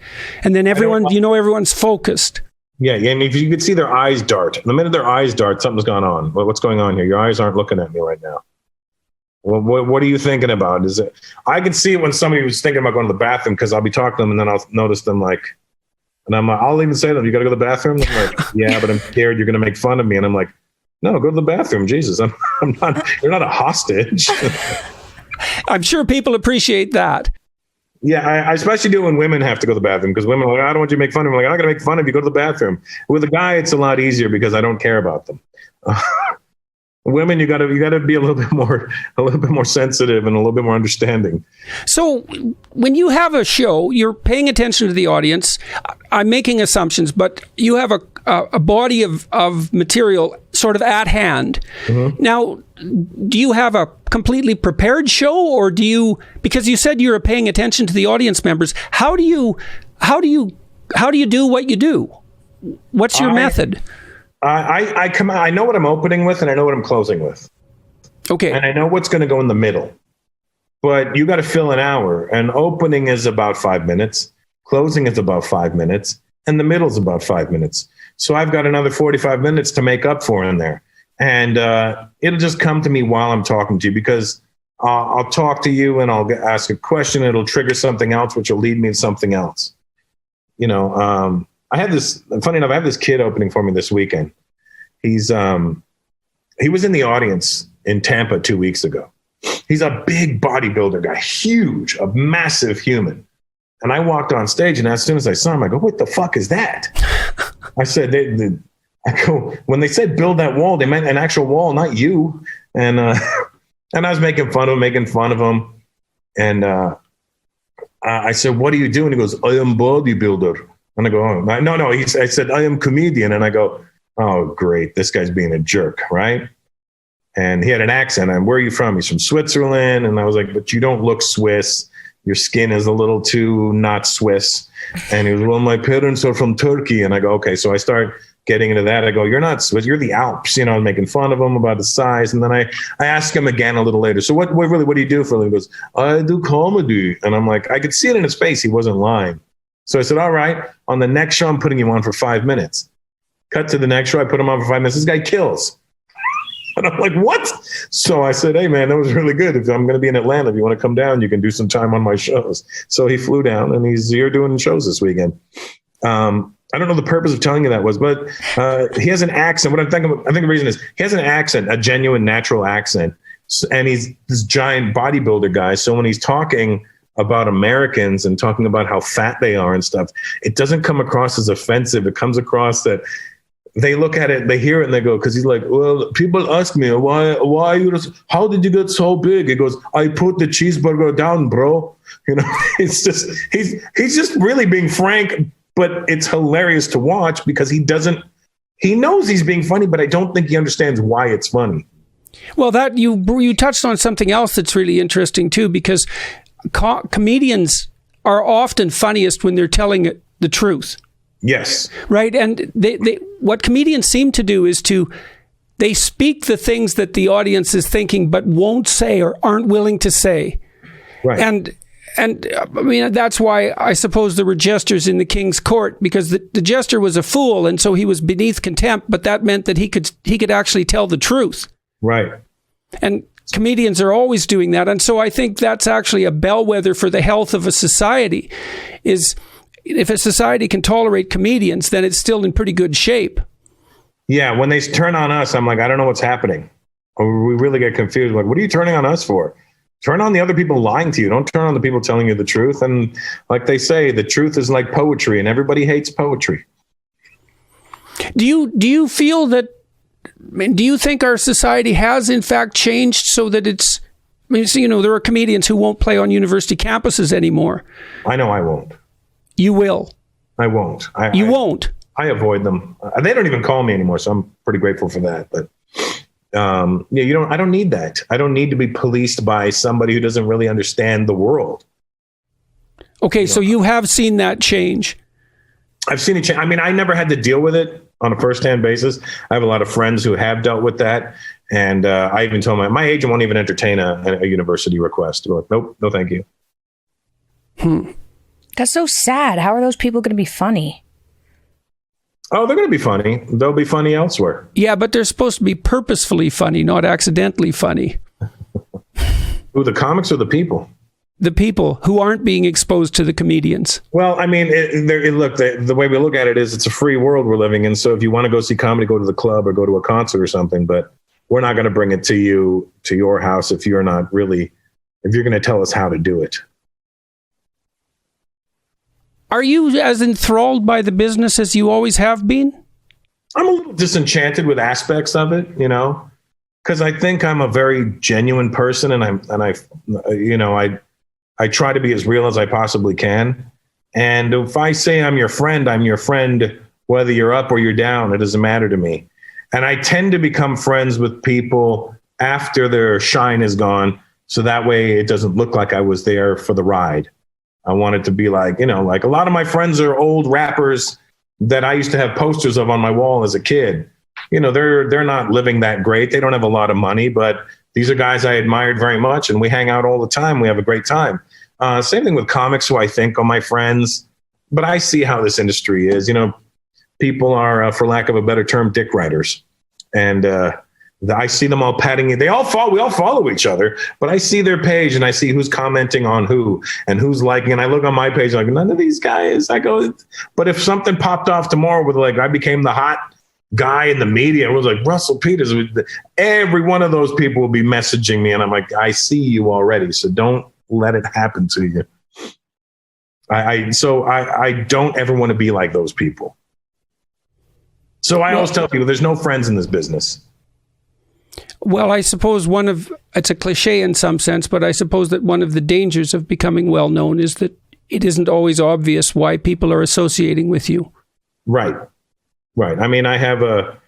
[SPEAKER 3] And then everyone's focused.
[SPEAKER 2] Yeah, and if you could see their eyes dart, the minute their eyes dart, something's gone on. What's going on here? Your eyes aren't looking at me right now. Well, what are you thinking about? Is it? I can see it when somebody was thinking about going to the bathroom, because I'll be talking to them and then I'll notice them like, and I'm like, I'll even say to them, "You got to go to the bathroom?" And I'm like, "Yeah, but I'm scared you're going to make fun of me." And I'm like, "No, go to the bathroom, Jesus. I'm not. You're not a hostage."
[SPEAKER 3] I'm sure people appreciate that.
[SPEAKER 2] Yeah, I especially do when women have to go to the bathroom, because women are like, "I don't want you to make fun of me." I'm like, "I'm not going to make fun of you. Go to the bathroom." With a guy, it's a lot easier because I don't care about them. Women, you got to be a little bit more sensitive and a little bit more understanding.
[SPEAKER 3] So when you have a show, you're paying attention to the audience. I'm making assumptions, but you have a body of material sort of at hand. Mm-hmm. Now, do you have a completely prepared show, or do you, because you said you're paying attention to the audience members, how do you do what you do? What's your method? I know what I'm opening with, and I know what I'm closing with. Okay. And I know what's going to go in the middle. But you got to fill an hour, and opening is about 5 minutes, closing is about 5 minutes, and the middle is about 5 minutes. So I've got another 45 minutes to make up for in there. And it'll just come to me while I'm talking to you, because I'll talk to you and I'll ask a question. It'll trigger something else, which will lead me to something else. Funny enough, I have this kid opening for me this weekend. He was in the audience in Tampa 2 weeks ago. He's a big bodybuilder guy, huge, a massive human. And I walked on stage, and as soon as I saw him, I go, "What the fuck is that?" I said, when they said build that wall, they meant an actual wall, not you. And I was making fun of him. And I said, "What are you doing?" He goes, "I am bodybuilder." And I go, "Oh, no. I said, "I am comedian." And I go, "Oh, great. This guy's being a jerk." Right. And he had an accent. And "Where are you from?" He's from Switzerland. And I was like, "But you don't look Swiss. Your skin is a little too not Swiss." And he was, "Well, my parents are from Turkey." And I go, "Okay." So I start getting into that. I go, "You're not Swiss. You're the Alps." Making fun of him about the size. And then I ask him again a little later, "So what do you do for a living?" He goes, "I do comedy." And I'm like, I could see it in his face. He wasn't lying. So I said, "All right, on the next show, I'm putting you on for 5 minutes." Cut to the next show. I put him on for 5 minutes. This guy kills. And I'm like, "What?" So I said, "Hey, man, that was really good. If I'm going to be in Atlanta, if you want to come down, you can do some time on my shows." So he flew down, and he's here doing shows this weekend. I don't know the purpose of telling you that was, but he has an accent. I think the reason is he has an accent, a genuine, natural accent. And he's this giant bodybuilder guy. So when he's talking about Americans and talking about how fat they are and stuff, it doesn't come across as offensive. It comes across that they look at it, they hear it, and they go, because he's like, "Well, people ask me, why you, how did you get so big?" He goes, "I put the cheeseburger down, bro." It's just, he's just really being frank, but it's hilarious to watch because he knows he's being funny, but I don't think he understands why it's funny. Well, that you touched on something else that's really interesting too, because comedians are often funniest when they're telling the truth. Yes. Right. And they what comedians seem to do is they speak the things that the audience is thinking, but won't say or aren't willing to say. Right. And I mean, that's why I suppose there were jesters in the king's court, because the jester was a fool. And so he was beneath contempt, but that meant that he could actually tell the truth. Right. And comedians are always doing that. And so I think that's actually a bellwether for the health of a society, is if a society can tolerate comedians, then it's still in pretty good shape. Yeah. When they turn on us, I'm like, I don't know what's happening. Or we really get confused. Like, what are you turning on us for? Turn on the other people lying to you. Don't turn on the people telling you the truth. And like they say, the truth is like poetry, and everybody hates poetry. Do you feel that, do you think our society has in fact changed so that it's, there are comedians who won't play on university campuses anymore. I know I won't. You will.
[SPEAKER 2] I won't.
[SPEAKER 3] You won't?
[SPEAKER 2] I avoid them. They don't even call me anymore, so I'm pretty grateful for that. But I don't need that. I don't need to be policed by somebody who doesn't really understand the world.
[SPEAKER 3] Okay, so you have seen that change.
[SPEAKER 2] I've seen it change. I mean, I never had to deal with it on a first-hand basis. I have a lot of friends who have dealt with that. And I even told my agent won't even entertain a university request. They're like, nope, no thank you.
[SPEAKER 1] That's so sad. How are those people going to be funny?
[SPEAKER 2] Oh, they're going to be funny. They'll be funny elsewhere.
[SPEAKER 3] Yeah, but they're supposed to be purposefully funny, not accidentally funny.
[SPEAKER 2] Who, the comics or the people?
[SPEAKER 3] The people who aren't being exposed to the comedians.
[SPEAKER 2] Well, I mean, look, the way we look at it is it's a free world we're living in. So if you want to go see comedy, go to the club or go to a concert or something. But we're not going to bring it to you, to your house, if you're going to tell us how to do it.
[SPEAKER 3] Are you as enthralled by the business as you always have been?
[SPEAKER 2] I'm a little disenchanted with aspects of it, because I think I'm a very genuine person, and I try to be as real as I possibly can. And if I say I'm your friend, whether you're up or you're down. It doesn't matter to me. And I tend to become friends with people after their shine is gone, so that way it doesn't look like I was there for the ride. I want it to be like a lot of my friends are old rappers that I used to have posters of on my wall as a kid. They're not living that great. They don't have a lot of money, but these are guys I admired very much, and we hang out all the time. We have a great time. Same thing with comics, who I think are my friends, but I see how this industry is. People are, for lack of a better term, dick writers. And I see them all patting it. We all follow each other, but I see their page and I see who's commenting on who and who's liking. And I look on my page like, none of these guys. I go, but if something popped off tomorrow with I became the hot guy in the media, it was like Russell Peters, every one of those people will be messaging me. And I'm like, I see you already. So don't let it happen to you. I don't ever want to be like those people. So I always tell people there's no friends in this business.
[SPEAKER 3] Well, I suppose it's a cliche in some sense, but I suppose that one of the dangers of becoming well known is that it isn't always obvious why people are associating with you. Right.
[SPEAKER 2] I mean, I have a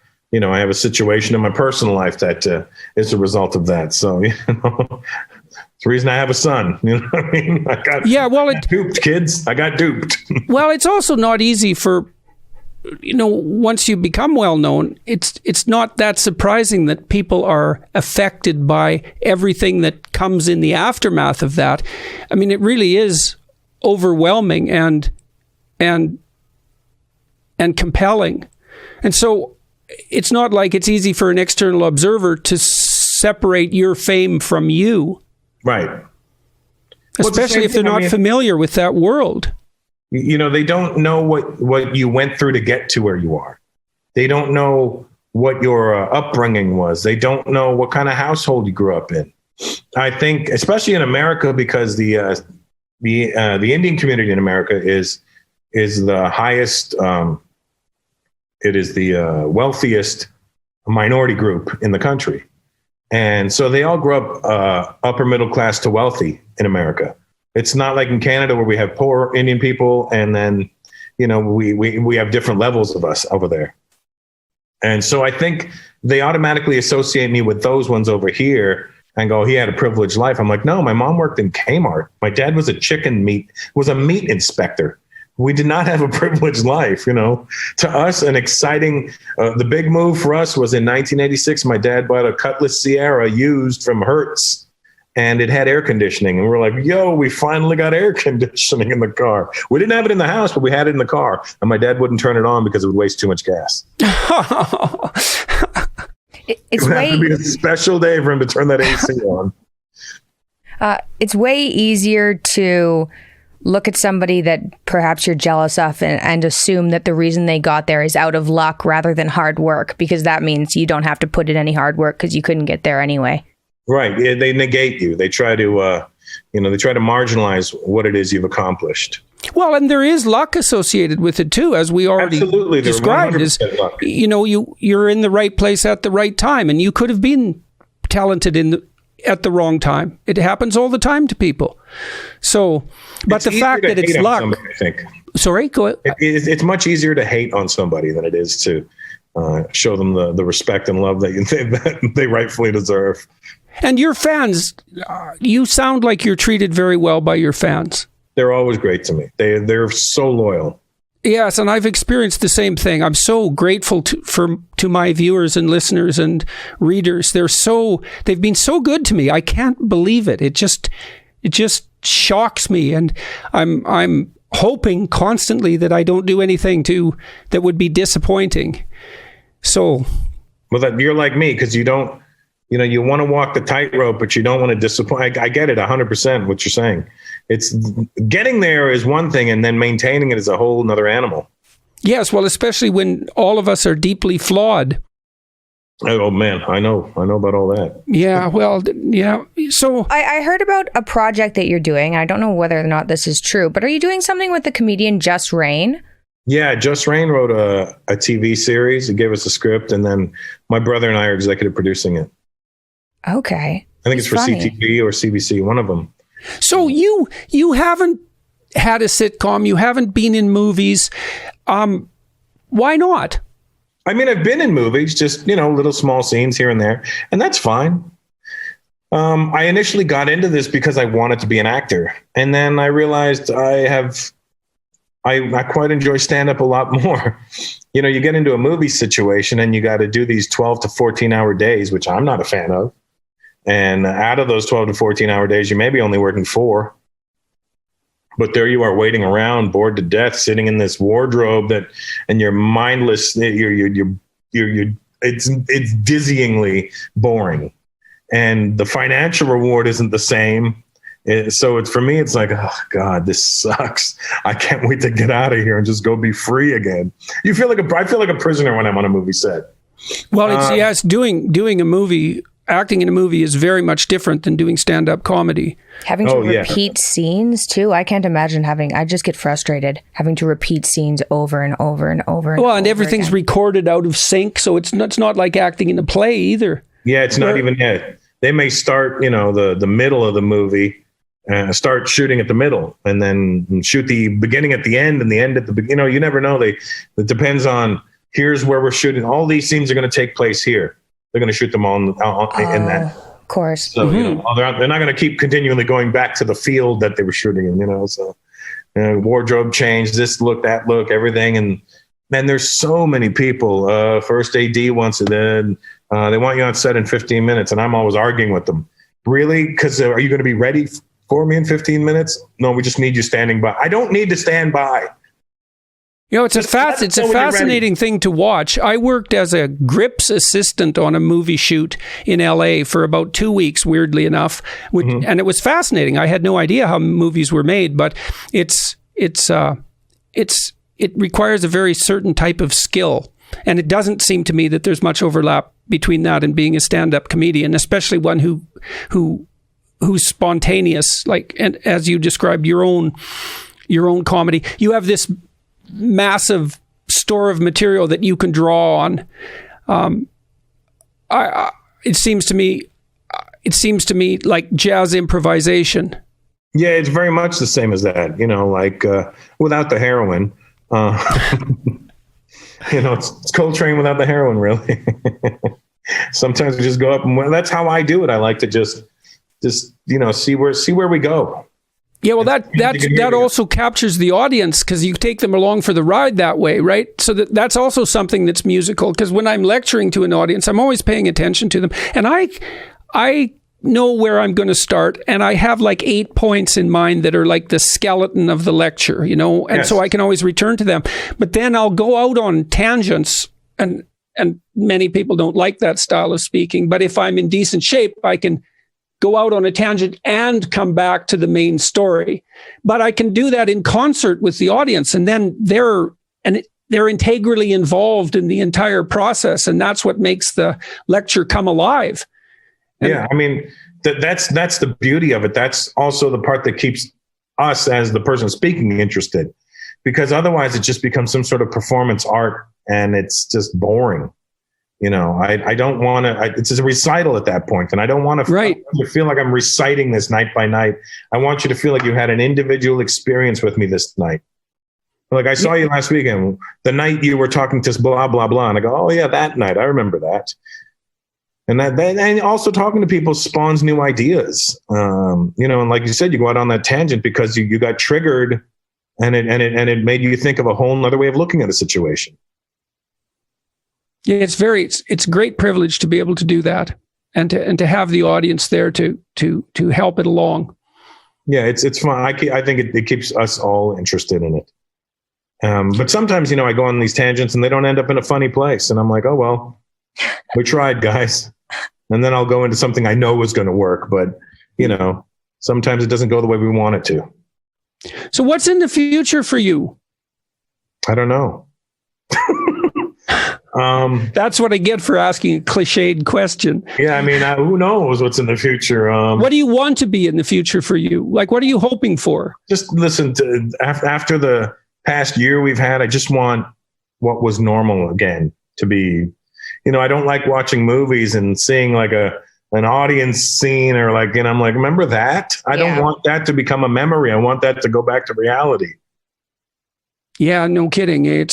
[SPEAKER 2] situation in my personal life that is a result of that. So, it's the reason I have a son. You know what I mean? I got duped, kids. I got duped.
[SPEAKER 3] Well, it's also not easy for, once you become well known, it's not that surprising that people are affected by everything that comes in the aftermath of that. I mean, it really is overwhelming and compelling. And so it's not like it's easy for an external observer to separate your fame from you.
[SPEAKER 2] Right.
[SPEAKER 3] Especially if they're not familiar with that world.
[SPEAKER 2] They don't know what you went through to get to where you are. They don't know what your upbringing was. They don't know what kind of household you grew up in. I think, especially in America, because the Indian community in America is the highest. It is the wealthiest minority group in the country, and so they all grew up upper middle class to wealthy in America. It's not like in Canada where we have poor Indian people, and then, we have different levels of us over there. And so I think they automatically associate me with those ones over here and go, he had a privileged life. I'm like, no, my mom worked in Kmart. My dad was a meat inspector. We did not have a privileged life, To us, an exciting, the big move for us was in 1986. My dad bought a Cutlass Sierra used from Hertz. And it had air conditioning. And we're like, yo, we finally got air conditioning in the car. We didn't have it in the house, but we had it in the car. And my dad wouldn't turn it on because it would waste too much gas. It would have to be a special day for him to turn that AC on.
[SPEAKER 1] It's way easier to look at somebody that perhaps you're jealous of and assume that the reason they got there is out of luck rather than hard work, because that means you don't have to put in any hard work because you couldn't get there anyway.
[SPEAKER 2] Right. Yeah, they negate you. They try to, marginalize what it is you've accomplished.
[SPEAKER 3] Well, and there is luck associated with it too, as we already described. You're in the right place at the right time, and you could have been talented at the wrong time. It happens all the time to people. So, but the fact that it's luck,
[SPEAKER 2] somebody, I think.
[SPEAKER 3] Sorry, go ahead.
[SPEAKER 2] It's much easier to hate on somebody than it is to show them the respect and love that they rightfully deserve.
[SPEAKER 3] And your fans, you sound like you're treated very well by your fans.
[SPEAKER 2] They're always great to me. They're so loyal.
[SPEAKER 3] Yes, and I've experienced the same thing. I'm so grateful to my viewers and listeners and readers. They've been so good to me. I can't believe it. It just shocks me, and I'm hoping constantly that I don't do anything that would be disappointing. So,
[SPEAKER 2] well, that you're like me, because you don't, you want to walk the tightrope, but you don't want to disappoint. I get it 100% what you're saying. It's getting there is one thing, and then maintaining it is a whole nother animal.
[SPEAKER 3] Yes, well, especially when all of us are deeply flawed.
[SPEAKER 2] Oh man, I know about all that.
[SPEAKER 3] Yeah, well, yeah. So
[SPEAKER 1] I heard about a project that you're doing. I don't know whether or not this is true, but are you doing something with the comedian Just Rain?
[SPEAKER 2] Yeah, Just Rain wrote a TV series. He gave us a script, and then my brother and I are executive producing it.
[SPEAKER 1] Okay.
[SPEAKER 2] I think it's for
[SPEAKER 1] funny.
[SPEAKER 2] CTV or CBC, one of them.
[SPEAKER 3] So you haven't had a sitcom, you haven't been in movies. Why not?
[SPEAKER 2] I mean, I've been in movies, just, little small scenes here and there, and that's fine. I initially got into this because I wanted to be an actor. And then I realized I quite enjoy stand-up a lot more. You get into a movie situation and you got to do these 12 to 14-hour days, which I'm not a fan of. And out of those 12 to 14-hour days, you may be only working 4. But there you are waiting around, bored to death, sitting in this wardrobe and you're mindless. It's dizzyingly boring, and the financial reward isn't the same. So for me, it's like, oh God, this sucks. I can't wait to get out of here and just go be free again. I feel like a prisoner when I'm on a movie set.
[SPEAKER 3] Well, it's doing a movie. Acting in a movie is very much different than doing stand-up comedy.
[SPEAKER 1] Having to repeat scenes too. I can't imagine I just get frustrated having to repeat scenes over and over and over.
[SPEAKER 3] And everything's recorded out of sync, so it's not like acting in a play either.
[SPEAKER 2] Yeah, it's not even yet. They may start, the middle of the movie, start shooting at the middle, and then shoot the beginning at the end and the end at the beginning. You never know. It depends on, here's where we're shooting. All these scenes are going to take place here. They're going to shoot them all in that.
[SPEAKER 1] Of course.
[SPEAKER 2] So, they're not going to keep continually going back to the field that they were shooting in, so wardrobe change, this look, that look, everything. And then there's so many people. First AD wants it, then they want you on set in 15 minutes. And I'm always arguing with them. Really? Because are you going to be ready for me in 15 minutes? No, we just need you standing by. I don't need to stand by.
[SPEAKER 3] It's a fascinating thing to watch. I worked as a grips assistant on a movie shoot in LA for about 2 weeks, weirdly enough, and it was fascinating. I had no idea how movies were made, but it requires a very certain type of skill, and it doesn't seem to me that there's much overlap between that and being a stand-up comedian, especially one who's spontaneous, and as you described, your own comedy. You have this massive store of material that you can draw on. It seems to me like jazz improvisation.
[SPEAKER 2] Yeah, it's very much the same as that. Without the heroin. It's Coltrane without the heroin, really. Sometimes we just go up, and that's how I do it. I like to just see where we go.
[SPEAKER 3] Yeah, well, that also captures the audience because you take them along for the ride that way, right? So that's also something that's musical, because when I'm lecturing to an audience, I'm always paying attention to them. And I know where I'm going to start, and I have like 8 points in mind that are like the skeleton of the lecture, and yes. So I can always return to them. But then I'll go out on tangents, and many people don't like that style of speaking. But if I'm in decent shape, I can go out on a tangent and come back to the main story. But I can do that in concert with the audience, and then they're integrally involved in the entire process, and that's what makes the lecture come alive.
[SPEAKER 2] Yeah, I mean, that's the beauty of it. That's also the part that keeps us as the person speaking interested, because otherwise it just becomes some sort of performance art, and it's just boring. I don't want to, it's a recital at that point, and I don't want to feel like I'm reciting this night by night. I want you to feel like you had an individual experience with me this night. Like, I saw you last weekend, the night you were talking to blah, blah, blah. And I go, oh, yeah, that night. I remember that. And and also talking to people spawns new ideas. And like you said, you go out on that tangent because you got triggered and it made you think of a whole nother way of looking at a situation.
[SPEAKER 3] Yeah, it's a great privilege to be able to do that and to have the audience there to help it along.
[SPEAKER 2] Yeah, it's fun. I think it keeps us all interested in it. But sometimes, I go on these tangents and they don't end up in a funny place. And I'm like, oh, well, we tried, guys. And then I'll go into something I know is going to work. But, sometimes it doesn't go the way we want it to.
[SPEAKER 3] So what's in the future for you?
[SPEAKER 2] I don't know.
[SPEAKER 3] That's what I get for asking a cliched question.
[SPEAKER 2] Yeah, who knows what's in the future?
[SPEAKER 3] What do you want to be in the future for you? Like, what are you hoping for?
[SPEAKER 2] Just listen to after the past year we've had. I just want what was normal again to be. I don't like watching movies and seeing like an audience scene or like, I'm like, remember that? I don't want that to become a memory. I want that to go back to reality. Yeah,
[SPEAKER 3] no kidding.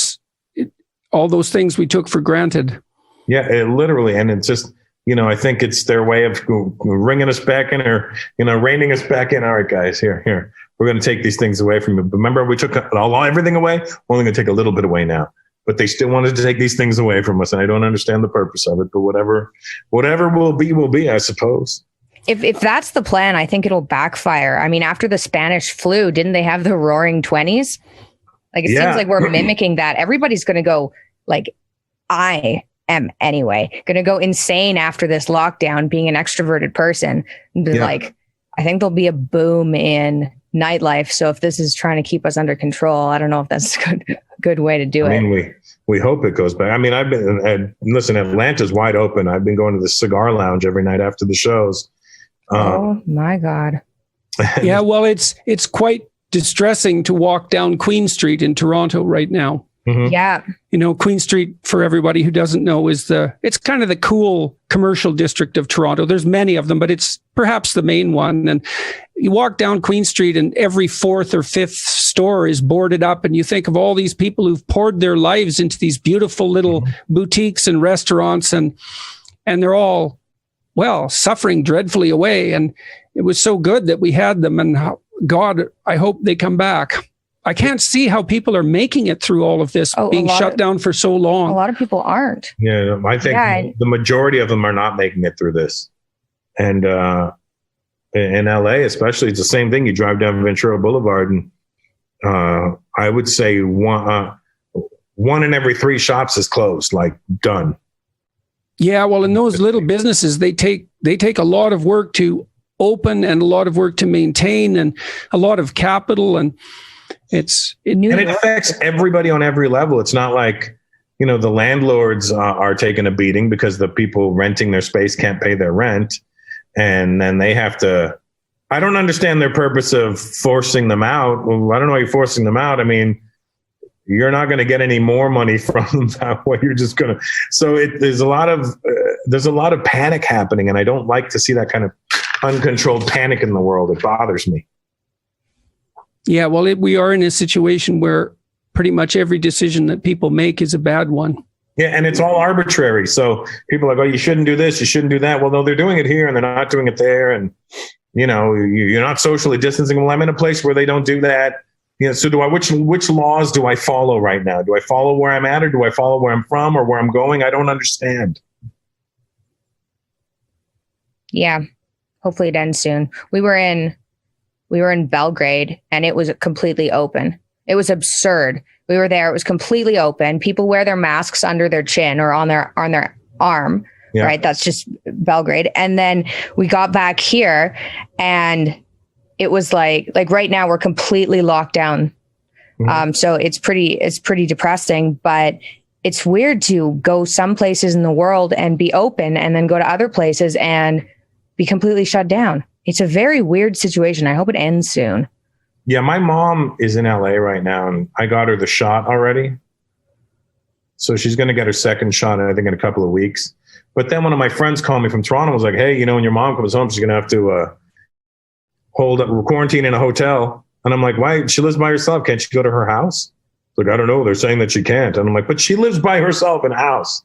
[SPEAKER 3] All those things we took for granted.
[SPEAKER 2] Yeah, literally. And it's just, I think it's their way of ringing us back in or, reining us back in. All right, guys, here. We're going to take these things away from you. But remember, we took everything away. We're only going to take a little bit away now. But they still wanted to take these things away from us. And I don't understand the purpose of it. But whatever will be, I suppose.
[SPEAKER 1] If that's the plan, I think it'll backfire. After the Spanish flu, didn't they have the Roaring 20s? Like, it seems like we're mimicking that. Everybody's going to go, like, I am anyway, going to go insane after this lockdown, being an extroverted person. And be like, I think there'll be a boom in nightlife. So if this is trying to keep us under control, I don't know if that's a good way to do it.
[SPEAKER 2] We hope it goes back. Listen, Atlanta's wide open. I've been going to the cigar lounge every night after the shows.
[SPEAKER 1] Oh my God.
[SPEAKER 3] Yeah, well, it's quite distressing to walk down Queen Street in Toronto right now.
[SPEAKER 2] Mm-hmm.
[SPEAKER 1] Yeah.
[SPEAKER 3] Queen Street, for everybody who doesn't know, it's kind of the cool commercial district of Toronto. There's many of them, but it's perhaps the main one. And you walk down Queen Street and every fourth or fifth store is boarded up. And you think of all these people who've poured their lives into these beautiful little boutiques and restaurants and they're all, suffering dreadfully away. And it was so good that we had them. And God, I hope they come back. I can't see how people are making it through all of this, being shut down for so long.
[SPEAKER 1] A lot of people aren't.
[SPEAKER 2] Yeah, I think the majority of them are not making it through this. And in LA, especially, it's the same thing. You drive down Ventura Boulevard and I would say one in every three shops is closed, like done.
[SPEAKER 3] Yeah, well, in those little businesses, they take a lot of work to open and a lot of work to maintain and a lot of capital and it
[SPEAKER 2] affects everybody on every level. It's not like, the landlords are taking a beating because the people renting their space can't pay their rent. And then they have to, I don't understand their purpose of forcing them out. Well, I don't know why you're forcing them out. You're not going to get any more money from them that way. You're just going to, so there's a lot of panic happening. And I don't like to see that kind of uncontrolled panic in the world. It bothers me.
[SPEAKER 3] Yeah, well, we are in a situation where pretty much every decision that people make is a bad one.
[SPEAKER 2] Yeah, and it's all arbitrary. So people are like, oh, you shouldn't do this, you shouldn't do that. Well, no, they're doing it here and they're not doing it there. And, you're not socially distancing. Well, I'm in a place where they don't do that. So which laws do I follow right now? Do I follow where I'm at or do I follow where I'm from or where I'm going? I don't understand.
[SPEAKER 1] Yeah, hopefully it ends soon. We were in Belgrade and it was completely open. It was absurd. We were there. It was completely open. People wear their masks under their chin or on their arm. Yeah. Right. That's just Belgrade. And then we got back here and it was like right now we're completely locked down. Mm-hmm. So it's pretty depressing, but it's weird to go some places in the world and be open and then go to other places and be completely shut down. It's a very weird situation. I hope it ends soon.
[SPEAKER 2] Yeah, my mom is in LA right now, and I got her the shot already. So she's going to get her second shot, I think, in a couple of weeks. But then one of my friends called me from Toronto and was like, hey, when your mom comes home, she's going to have to quarantine in a hotel. And I'm like, why? She lives by herself. Can't she go to her house? Like, I don't know. They're saying that she can't. And I'm like, but she lives by herself in a house.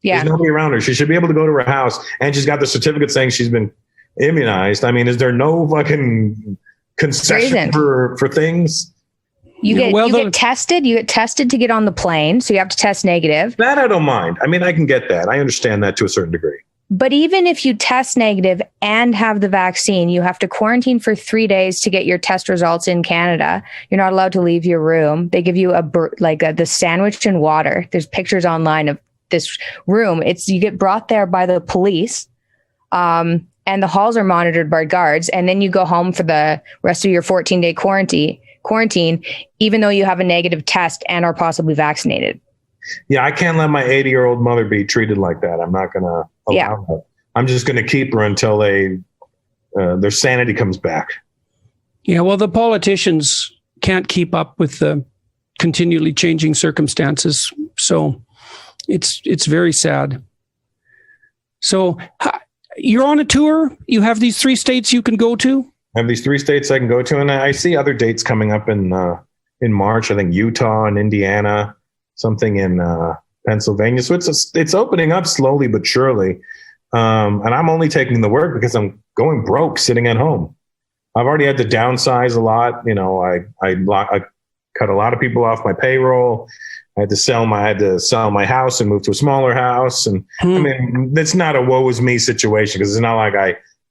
[SPEAKER 1] Yeah.
[SPEAKER 2] There's nobody around her. She should be able to go to her house, and she's got the certificate saying she's been immunized. I mean, is there no fucking concession for things?
[SPEAKER 1] You get tested. You get tested to get on the plane, so you have to test negative.
[SPEAKER 2] That I don't mind. I mean, I can get that. I understand that to a certain degree.
[SPEAKER 1] But even if you test negative and have the vaccine, you have to quarantine for 3 days to get your test results in Canada. You're not allowed to leave your room. They give you the sandwich and water. There's pictures online of this room. You get brought there by the police, and the halls are monitored by guards. And then you go home for the rest of your 14-day quarantine, even though you have a negative test and are possibly vaccinated.
[SPEAKER 2] Yeah, I can't let my 80-year-old mother be treated like that. I'm not going to allow that. I'm just going to keep her until their sanity comes back.
[SPEAKER 3] Yeah, well, the politicians can't keep up with the continually changing circumstances. So it's very sad. So you're on a tour. You have these 3 states you can go to.
[SPEAKER 2] I have these 3 states I can go to, and I see other dates coming up in March. I think Utah and Indiana, something in Pennsylvania. So it's opening up slowly but surely. And I'm only taking the work because I'm going broke sitting at home. I've already had to downsize a lot. You know, I cut a lot of people off my payroll. I had to sell my house and move to a smaller house. And I mean, it's not a woe is me situation, because it's not like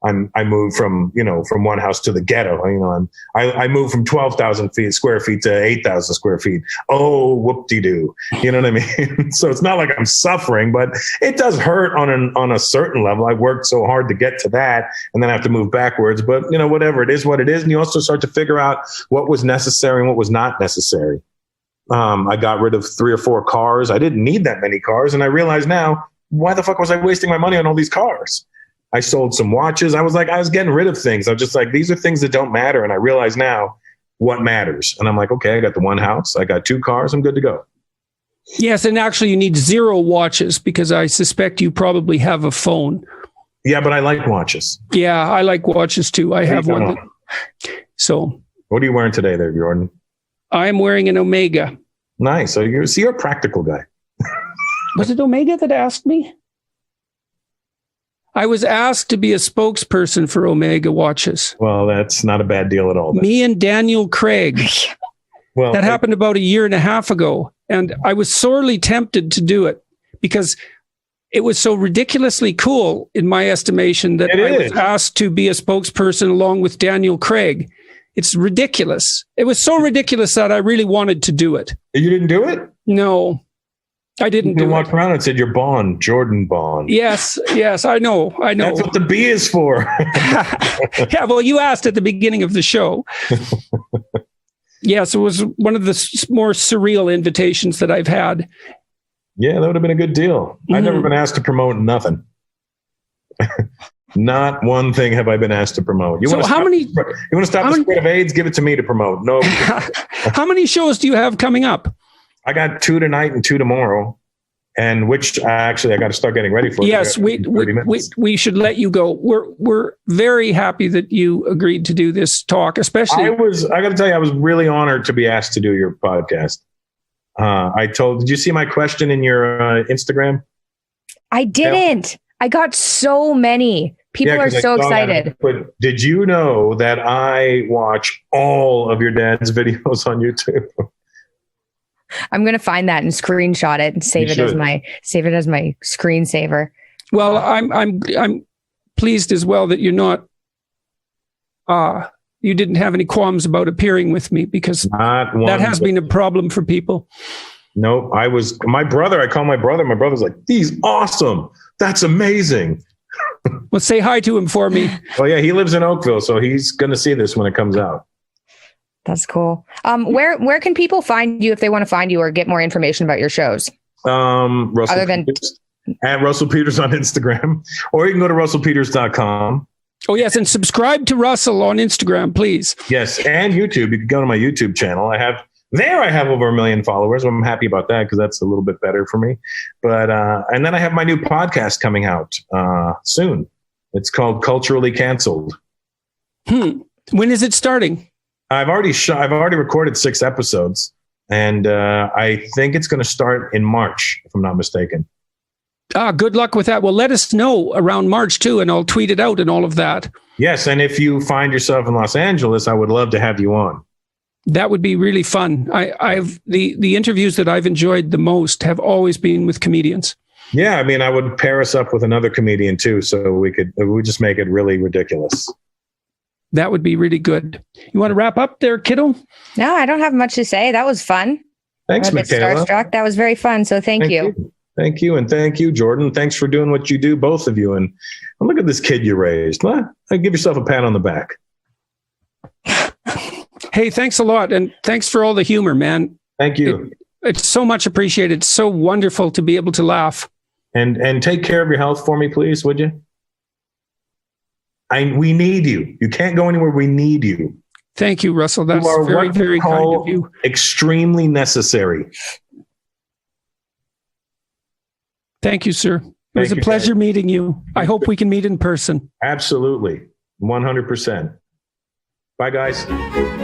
[SPEAKER 2] I moved from one house to the ghetto. You know, I moved from 12,000 square feet to 8,000 square feet. Oh, whoop-de-doo. You know what I mean? So it's not like I'm suffering, but it does hurt on a certain level. I worked so hard to get to that, and then I have to move backwards. But you know, whatever, it is what it is. And you also start to figure out what was necessary and what was not necessary. I got rid of 3 or 4 cars. I didn't need that many cars. And I realize now, why the fuck was I wasting my money on all these cars? I sold some watches. I was getting rid of things. I was just like, these are things that don't matter. And I realize now what matters. And I'm like, okay, I got the 1 house. I got 2 cars. I'm good to go.
[SPEAKER 3] Yes. And actually you need 0 watches, because I suspect you probably have a phone.
[SPEAKER 2] Yeah, but I like watches.
[SPEAKER 3] Yeah, I like watches too. I have one. So
[SPEAKER 2] what are you wearing today there, Jordan?
[SPEAKER 3] I'm wearing an Omega.
[SPEAKER 2] Nice. So you're a practical guy.
[SPEAKER 3] Was it Omega that asked me? I was asked to be a spokesperson for Omega watches.
[SPEAKER 2] Well, that's not a bad deal at all.
[SPEAKER 3] Me and Daniel Craig. Well, that happened about 1.5 years ago. And I was sorely tempted to do it because it was so ridiculously cool, in my estimation, that I was asked to be a spokesperson along with Daniel Craig. It's ridiculous. It was so ridiculous that I really wanted to do it.
[SPEAKER 2] You didn't do it?
[SPEAKER 3] No, I didn't do it. You
[SPEAKER 2] walked around and said you're Bond, Jordan Bond.
[SPEAKER 3] Yes, I know.
[SPEAKER 2] That's what the B is for.
[SPEAKER 3] Yeah, well, you asked at the beginning of the show. Yes, it was one of the more surreal invitations that I've had.
[SPEAKER 2] Yeah, that would have been a good deal. Mm-hmm. I've never been asked to promote nothing. Not one thing have I been asked to promote. You want to stop the spread of AIDS? Give it to me to promote. No.
[SPEAKER 3] How many shows do you have coming up?
[SPEAKER 2] I got 2 tonight and 2 tomorrow, and which I got to start getting ready for.
[SPEAKER 3] Yes, we should let you go. We're very happy that you agreed to do this talk, especially. I
[SPEAKER 2] got to tell you, I was really honored to be asked to do your podcast. Did you see my question in your Instagram?
[SPEAKER 1] I didn't. I got so many. People are so excited.
[SPEAKER 2] But did you know that I watch all of your dad's videos on YouTube?
[SPEAKER 1] I'm going to find that and screenshot it and save it as my screensaver.
[SPEAKER 3] Well, I'm pleased as well that you're not. You didn't have any qualms about appearing with me, because that has been a problem for people.
[SPEAKER 2] No, I call my brother. My brother's like, he's awesome. That's amazing.
[SPEAKER 3] Well, say hi to him for me.
[SPEAKER 2] Oh yeah, he lives in Oakville, so he's going to see this when it comes out.
[SPEAKER 1] That's cool. Where can people find you if they want to find you or get more information about your shows?
[SPEAKER 2] Russell Peters, at Russell Peters on Instagram, or you can go to russellpeters.com.
[SPEAKER 3] Oh yes, and subscribe to Russell on Instagram, please.
[SPEAKER 2] Yes, and YouTube. You can go to my YouTube channel. I have over 1 million followers. I'm happy about that because that's a little bit better for me. But and then I have my new podcast coming out soon. It's called Culturally Canceled.
[SPEAKER 3] When is it starting?
[SPEAKER 2] I've already recorded 6 episodes. And I think it's going to start in March, if I'm not mistaken.
[SPEAKER 3] Good luck with that. Well, let us know around March too, and I'll tweet it out and all of that.
[SPEAKER 2] Yes, and if you find yourself in Los Angeles, I would love to have you on.
[SPEAKER 3] That would be really fun. I've the interviews that I've enjoyed the most have always been with comedians.
[SPEAKER 2] Yeah, I mean, I would pair us up with another comedian too, so we just make it really ridiculous.
[SPEAKER 3] That would be really good. You want to wrap up there, kiddo?
[SPEAKER 1] No, I don't have much to say. That was fun.
[SPEAKER 2] Thanks, Michaela.
[SPEAKER 1] Starstruck. That was very fun. So thank you.
[SPEAKER 2] Thank you. And thank you, Jordan. Thanks for doing what you do, both of you. And look at this kid you raised. Give yourself a pat on the back.
[SPEAKER 3] Hey, thanks a lot. And thanks for all the humor, man.
[SPEAKER 2] Thank you.
[SPEAKER 3] It's so much appreciated. It's so wonderful to be able to laugh.
[SPEAKER 2] And take care of your health for me, please, would you? We need you. You can't go anywhere. We need you.
[SPEAKER 3] Thank you, Russell. That's very, very kind of you.
[SPEAKER 2] Extremely necessary.
[SPEAKER 3] Thank you, sir. It was a pleasure meeting you. I hope we can meet in person.
[SPEAKER 2] Absolutely. 100%. Bye, guys.